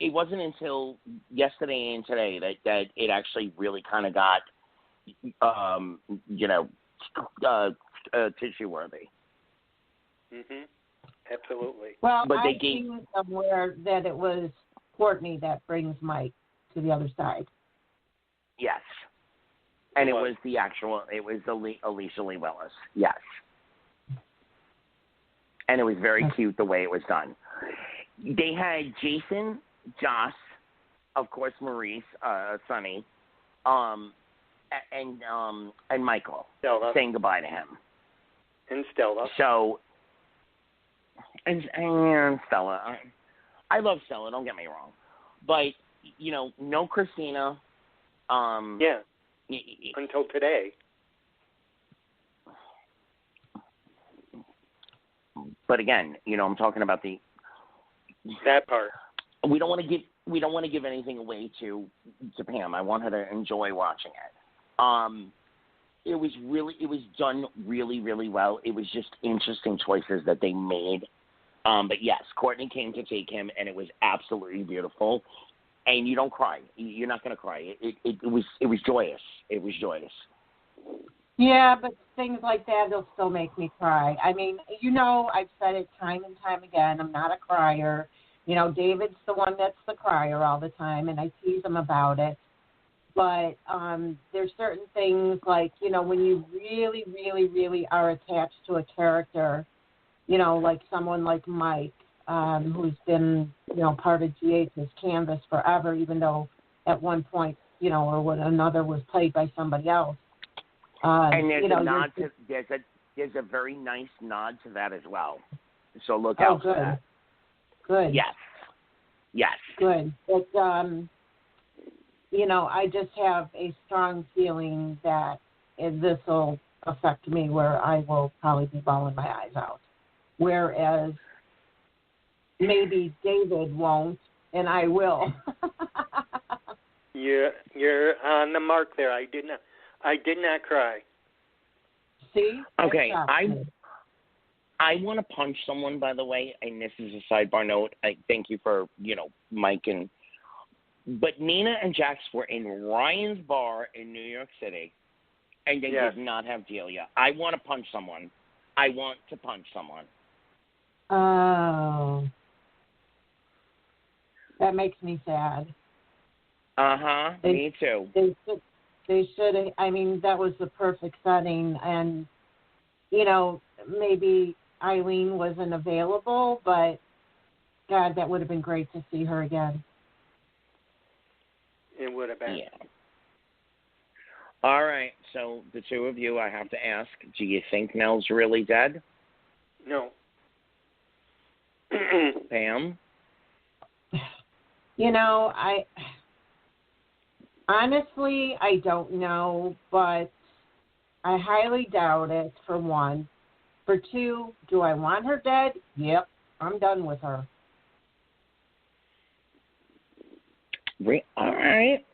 wasn't until yesterday and today that it actually really kind of got, tissue-worthy. Mm-hmm. Absolutely. Well, I've seen somewhere that it was Courtney that brings Mike to the other side. Yes. And it was Alicia Lee Willis. Yes. And it was very cute the way it was done. They had Jason, Joss, of course Maurice, Sonny, and Michael Stella. Saying goodbye to him. And Stella. So... And Stella. I love Stella, don't get me wrong. But, no Christina. Until today. But again, I'm talking about that part. We don't want to give anything away to Pam. I want her to enjoy watching it. It was done really, really well. It was just interesting choices that they made. But yes, Courtney came to take him, and it was absolutely beautiful. And you don't cry. You're not going to cry. It was joyous. It was joyous. Yeah, but things like that, they'll still make me cry. I mean, I've said it time and time again. I'm not a crier. David's the one that's the crier all the time, and I tease him about it. But there's certain things like, when you really, really, really are attached to a character, like someone like Mike, who's been, part of GH's Canvas forever, even though at one point, or when another was played by somebody else. And there's a nod to, there's a very nice nod to that as well. So look out for that. Good. Yes. Good. But, I just have a strong feeling that this will affect me where I will probably be bawling my eyes out. Whereas maybe David won't, and I will. You're on the mark there. I did not cry. See? Okay, I want to punch someone, by the way, and this is a sidebar note. I thank you for, Mike but Nina and Jax were in Ryan's bar in New York City, and they did not have Delia. I want to punch someone. I want to punch someone. Oh. That makes me sad. Uh-huh, me too. They should have, that was the perfect setting, and, maybe Eileen wasn't available, but, God, that would have been great to see her again. It would have been. Yeah. All right, so the two of you, I have to ask, do you think Nell's really dead? No. Pam? Honestly, I don't know, but I highly doubt it, for one. For two, do I want her dead? Yep, I'm done with her. All right.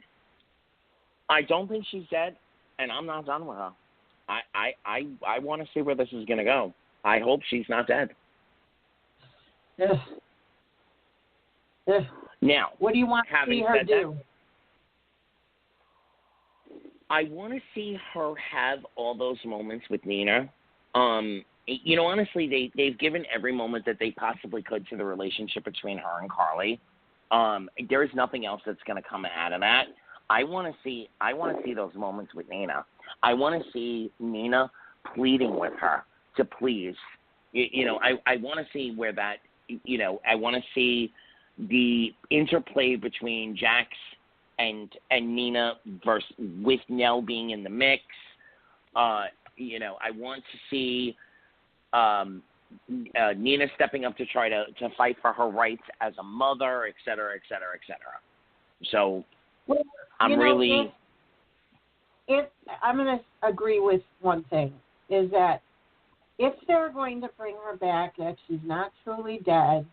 I don't think she's dead, and I'm not done with her. I want to see where this is going to go. I hope she's not dead. Ugh. Now, what do you want to see her do? I want to see her have all those moments with Nina. Honestly, they've given every moment that they possibly could to the relationship between her and Carly. There is nothing else that's going to come out of that. I want to see those moments with Nina. I want to see Nina pleading with her to please. I want to see where that. I want to see the interplay between Jax and Nina with Nell being in the mix. I want to see Nina stepping up to try to fight for her rights as a mother, et cetera, et cetera, et cetera. So I'm really... I'm going to agree with one thing, is that if they're going to bring her back, that she's not truly dead,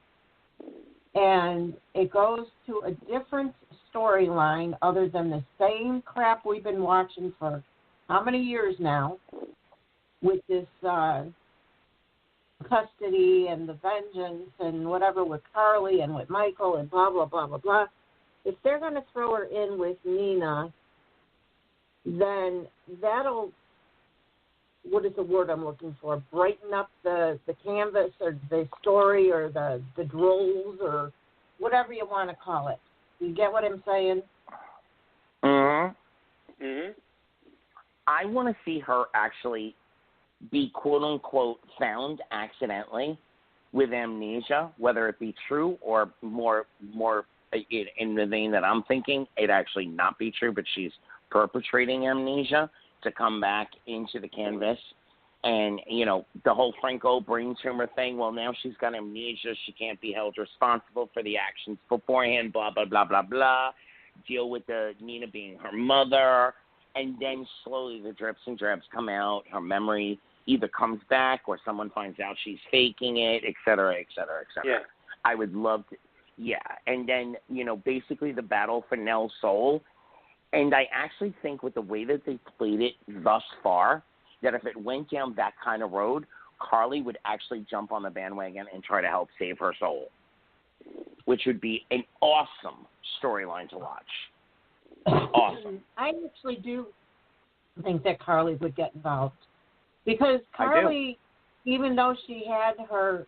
and it goes to a different storyline other than the same crap we've been watching for how many years now, with this custody and the vengeance and whatever with Carly and with Michael and blah, blah, blah, blah, blah. If they're going to throw her in with Nina, then that'll, what is the word I'm looking for, brighten up the canvas or the story or the drolls or whatever you want to call it. You get what I'm saying? Mm-hmm. Mm-hmm. I want to see her actually be quote-unquote found accidentally with amnesia, whether it be true or more in the vein that I'm thinking, it actually not be true, but she's perpetrating amnesia to come back into the canvas. And, the whole Franco brain tumor thing, well, now she's got amnesia. She can't be held responsible for the actions beforehand, blah, blah, blah, blah, blah. Deal with the Nina being her mother. And then slowly the drips and drabs come out. Her memory either comes back or someone finds out she's faking it, et cetera, et cetera, et cetera. Yeah. I would love to, And then, basically the battle for Nell's soul. And I actually think with the way that they played it thus far, that if it went down that kind of road, Carly would actually jump on the bandwagon and try to help save her soul, which would be an awesome storyline to watch. Awesome. I actually do think that Carly would get involved because Carly, even though she had her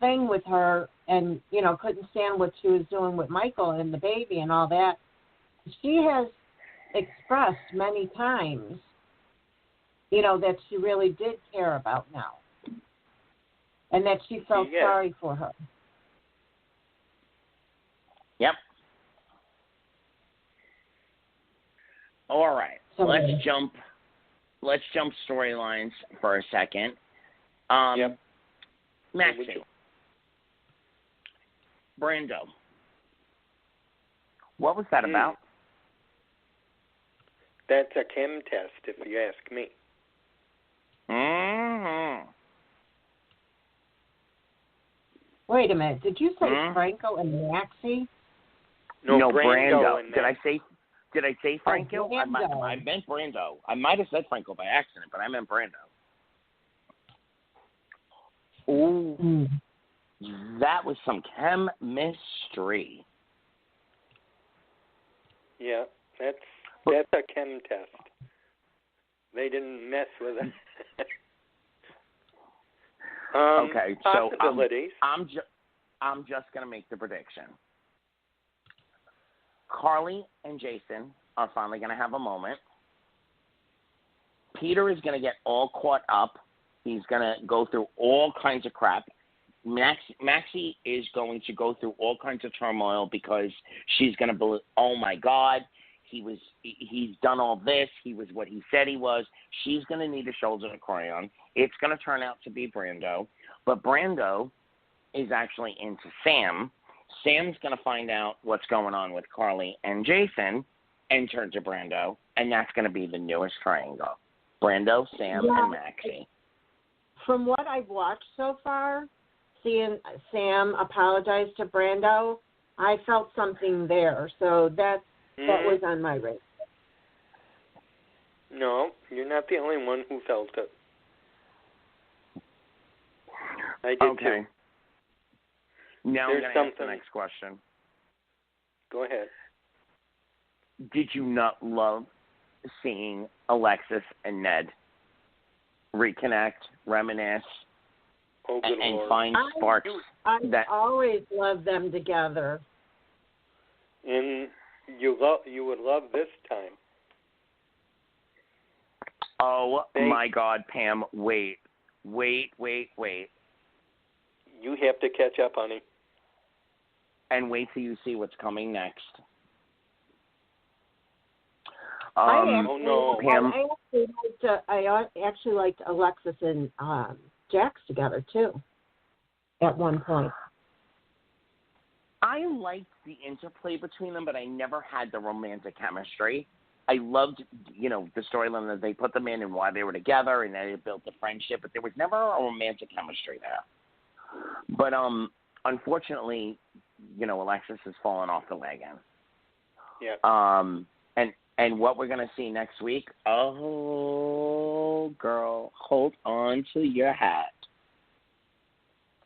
thing with her, and, you know, couldn't stand what she was doing with Michael and the baby and all that, she has expressed many times, you know, that she really did care about now and that she felt sorry for her. Yep. All right. So, let's jump storylines for a second. Maxie. Brando. What was that about? That's a chem test, if you ask me. Mm-hmm. Wait a minute. Did you say Franco and Maxie? No, Brando. Did I say Franco? Brando. I meant Brando. I might have said Franco by accident, but I meant Brando. Ooh. That was some chemistry. Yeah, that's a chem test. They didn't mess with it. Okay, so possibilities. I'm just going to make the prediction. Carly and Jason are finally going to have a moment. Peter is going to get all caught up. He's going to go through all kinds of crap. Maxie is going to go through all kinds of turmoil because she's going to believe, oh, my God, he's done all this. He was what he said he was. She's going to need a shoulder to cry on. It's going to turn out to be Brando. But Brando is actually into Sam. Sam's going to find out what's going on with Carly and Jason and turn to Brando. And that's going to be the newest triangle. Brando, Sam, and Maxie. From what I've watched so far, seeing Sam apologize to Brando, I felt something there. So that was on my radar. No, you're not the only one who felt it. I did okay. too. Now I'm going to ask the next question. Go ahead. Did you not love seeing Alexis and Ned reconnect, reminisce, and find sparks? I always love them together. And you would love this time. Oh, my God, Pam, wait. You have to catch up, honey. And wait till you see what's coming next. Pam. I actually liked Alexis and Jax together, too, at one point. I liked the interplay between them, but I never had the romantic chemistry. I loved, the storyline that they put them in and why they were together and they built the friendship, but there was never a romantic chemistry there. But unfortunately, Alexis has fallen off the wagon. Yeah. And what we're going to see next week, oh, girl, hold on to your hat.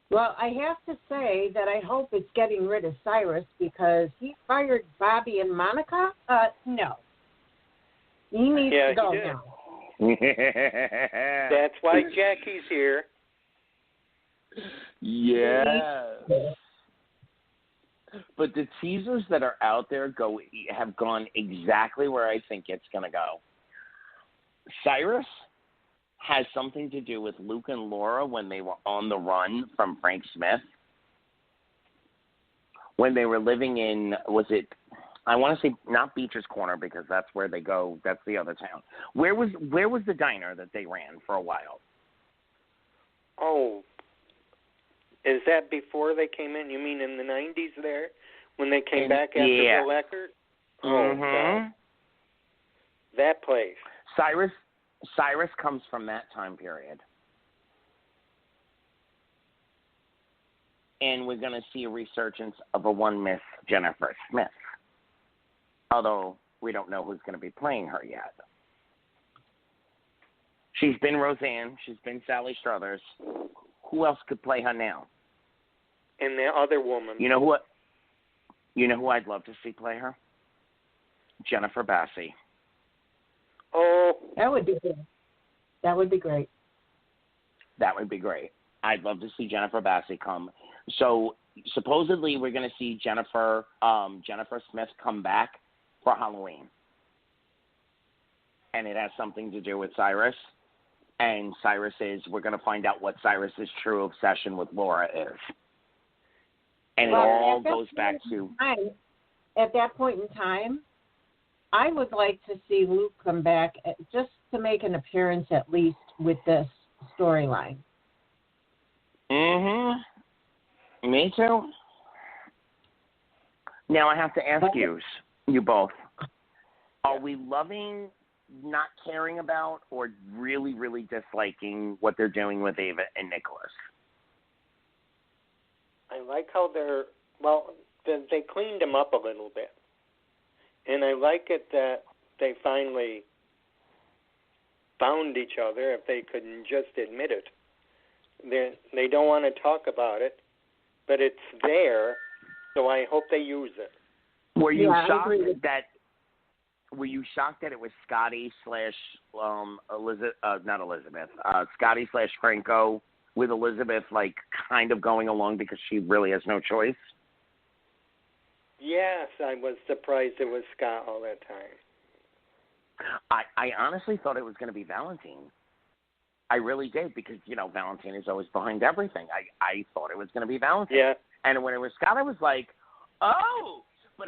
Well, I have to say that I hope it's getting rid of Cyrus because he fired Bobby and Monica. No. He needs to go now. That's why Jackie's here. Yes. But the teasers that are out there have gone exactly where I think it's going to go. Cyrus has something to do with Luke and Laura when they were on the run from Frank Smith. When they were living in, I want to say not Beecher's Corner because that's where they go. That's the other town. Where was the diner that they ran for a while? Oh, is that before they came in? You mean in the 90s there? When they came back after Bill Eckert? Oh, God. That place. Cyrus comes from that time period. And we're going to see a resurgence of a one Miss Jennifer Smith. Although we don't know who's going to be playing her yet. She's been Roseanne. She's been Sally Struthers. Who else could play her now? And the other woman. You know who I'd love to see play her? Jennifer Bassi. Oh. That would be good. That would be great. That would be great. I'd love to see Jennifer Bassi come. So supposedly we're going to see Jennifer Smith come back for Halloween. And it has something to do with Cyrus. And we're going to find out what Cyrus's true obsession with Laura is. And it all goes back to... At that point in time, I would like to see Luke come back just to make an appearance at least with this storyline. Mm-hmm. Me too. Now I have to ask you both, are we loving, not caring about, or really, really disliking what they're doing with Ava and Nicholas? I like how they cleaned them up a little bit. And I like it that they finally found each other, if they couldn't just admit it. They don't want to talk about it, but it's there, so I hope they use it. Were you shocked that it was Scotty / Scotty / Franco, with Elizabeth like kind of going along because she really has no choice? Yes, I was surprised it was Scott all that time. I honestly thought it was going to be Valentine. I really did, because, Valentine is always behind everything. I thought it was going to be Valentine. Yeah. And when it was Scott, I was like, oh! But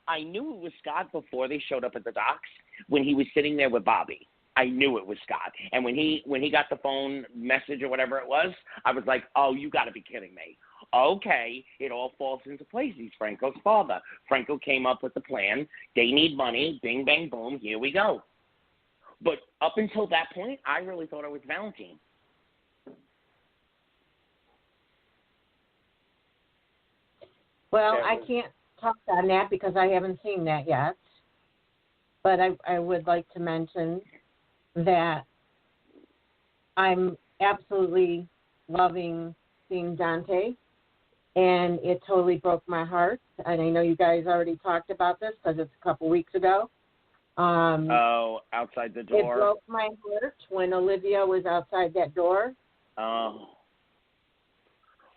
I knew it was Scott before they showed up at the docks, when he was sitting there with Bobby. I knew it was Scott. And when he got the phone message or whatever it was, I was like, oh, you got to be kidding me. Okay, it all falls into place. He's Franco's father. Franco came up with the plan. They need money. Bing, bang, boom. Here we go. But up until that point, I really thought it was Valentine. Well, I can't talk on that because I haven't seen that yet. But I would like to mention that I'm absolutely loving seeing Dante. And it totally broke my heart. And I know you guys already talked about this because it's a couple weeks ago. Outside the door. It broke my heart when Olivia was outside that door. Oh.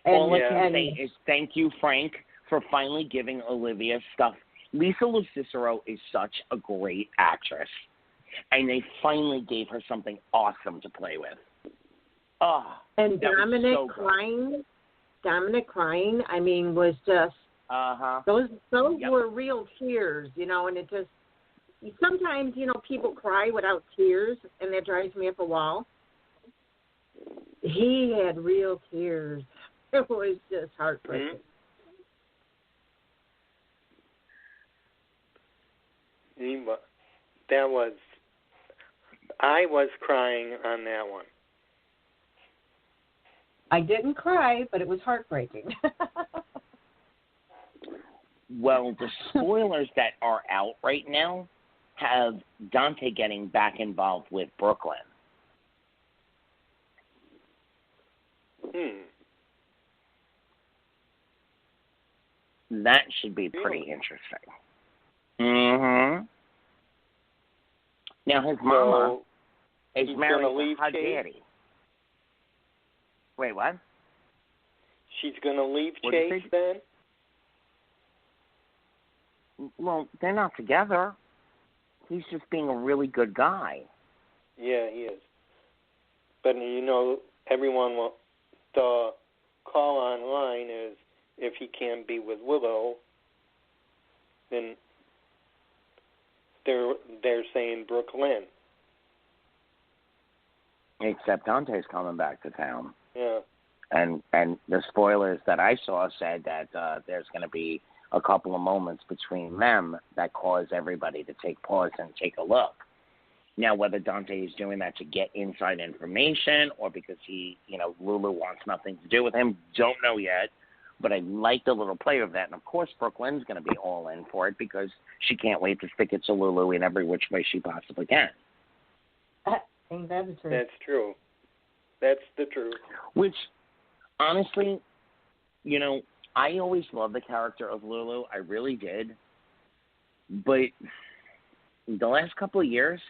All I can say is thank you, Frank, for finally giving Olivia stuff. Lisa Lucicero is such a great actress. And they finally gave her something awesome to play with. Oh, and Dominic crying, I mean, was just, those were real tears, and it just, sometimes, people cry without tears, and that drives me up a wall. He had real tears. It was just heartbreaking. I was crying on that one. I didn't cry, but it was heartbreaking. Well, the spoilers that are out right now have Dante getting back involved with Brooklyn. That should be pretty interesting. Mm-hmm. Now, his mama is married to her daddy. Wait, what? She's going to leave Chase then? Well, they're not together. He's just being a really good guy. Yeah, he is. But, everyone will, the call online is if he can't be with Willow, then they're saying Brooklyn. Except Dante's coming back to town. Yeah. And the spoilers that I saw said that there's going to be a couple of moments between them that cause everybody to take pause and take a look. Now, whether Dante is doing that to get inside information or because Lulu wants nothing to do with him, don't know yet. But I like the little play of that. And, of course, Brooklyn's going to be all in for it because she can't wait to stick it to Lulu in every which way she possibly can. I think that's true. That's true. That's the truth. Which, honestly, I always loved the character of Lulu. I really did. But the last couple of years,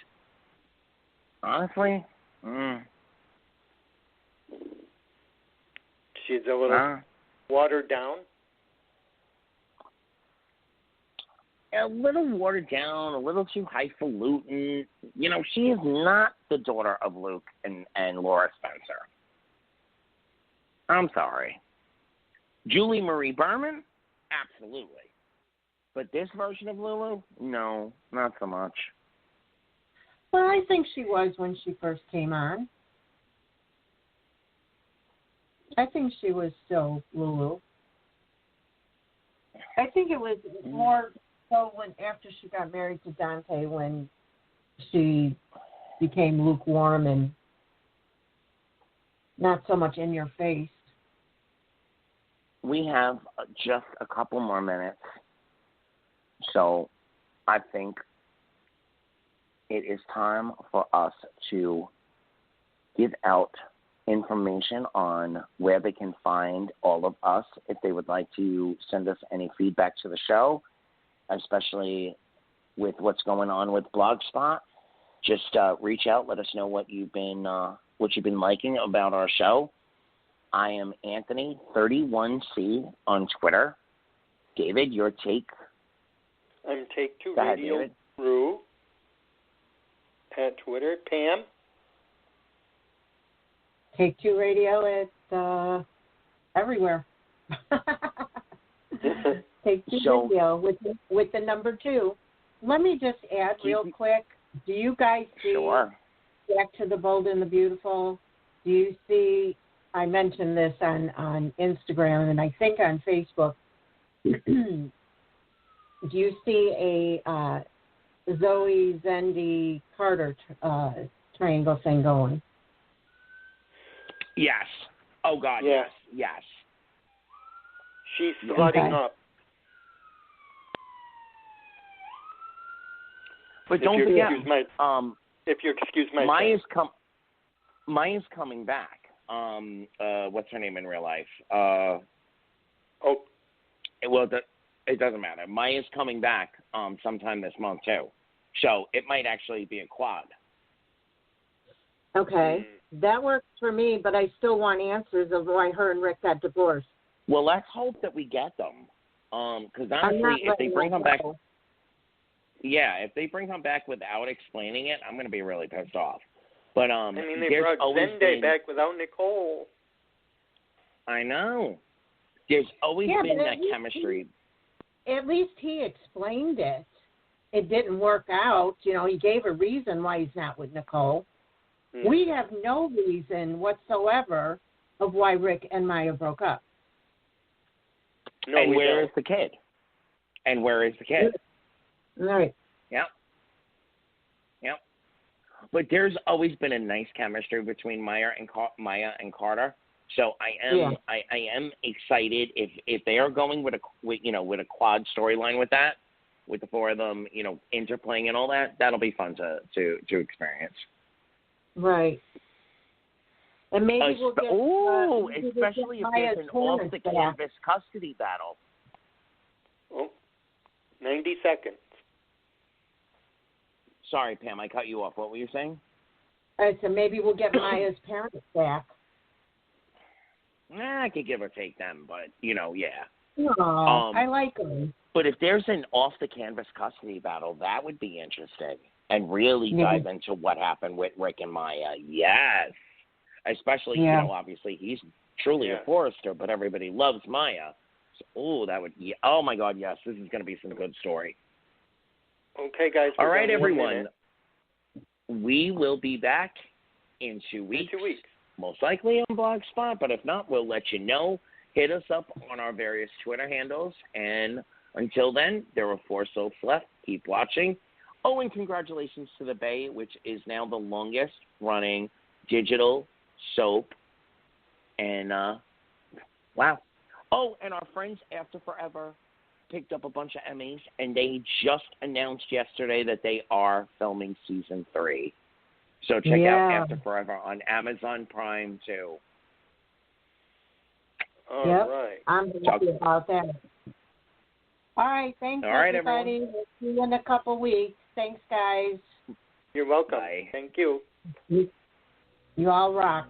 honestly, she's a little watered down. a little watered down, a little too highfalutin. You know, she is not the daughter of Luke and Laura Spencer. I'm sorry. Julie Marie Berman? Absolutely. But this version of Lulu? No, not so much. Well, I think she was when she first came on. I think she was still Lulu. I think it was more so when after she got married to Dante when she became lukewarm and not so much in your face. We have just a couple more minutes, so I think it is time for us to give out information on where they can find all of us if they would like to send us any feedback to the show, especially with what's going on with Blogspot. Just reach out, let us know what you've been liking about our show. I am Anthony 31C on Twitter. David, your take? I'm Take Two Radio Crew at Twitter. Pam? Take Two Radio at everywhere. Take Two Radio with the number 2. Let me just add real quick. Do you guys see back to the Bold and the Beautiful? Do you see? I mentioned this on Instagram and I think on Facebook. Do you see a Zoe Zendi Carter triangle thing going? Yes. Oh, God, yes. She's flooding up. But don't forget, if you excuse my Maya's coming back. What's her name in real life? Well, it doesn't matter. Maya's coming back sometime this month, too. So it might actually be a quad. Okay. That works for me, but I still want answers of why her and Rick got divorced. Well, let's hope that we get them. Because honestly, if they bring them back... Yeah, if they bring them back without explaining it, I'm going to be really pissed off. But they brought Zende back without Nicole. I know. There's always been that chemistry. At least he explained it. It didn't work out. You know, he gave a reason why he's not with Nicole. Mm. We have no reason whatsoever of why Rick and Maya broke up. No, and where is the kid? Right. Yep. But there's always been a nice chemistry between Maya and Carter. So I am excited if they are going with a quad storyline with that, with the four of them, interplaying and all that. That'll be fun to experience. Right. And maybe we'll get especially if there's an off the canvas custody battle. Oh, 90 seconds. Sorry, Pam, I cut you off. What were you saying? So maybe we'll get Maya's parents back. I could give or take them, but, yeah. No, I like them. But if there's an off-the-canvas custody battle, that would be interesting and really dive into what happened with Rick and Maya. Yes. Especially, obviously he's truly a Forrester, but everybody loves Maya. So, oh, my God, yes, this is going to be some good story. Okay, guys. All right, everyone. We will be back in 2 weeks. Most likely on Blogspot, but if not, we'll let you know. Hit us up on our various Twitter handles. And until then, there are 4 soaps left. Keep watching. Oh, and congratulations to The Bay, which is now the longest running digital soap. And, wow. Oh, and our friends After Forever picked up a bunch of Emmys, and they just announced yesterday that they are filming season 3. So check out After Forever on Amazon Prime too. All right. I'm happy about that. All right, thanks everybody. Everyone. We'll see you in a couple weeks. Thanks, guys. You're welcome. Bye. Thank you. You all rock.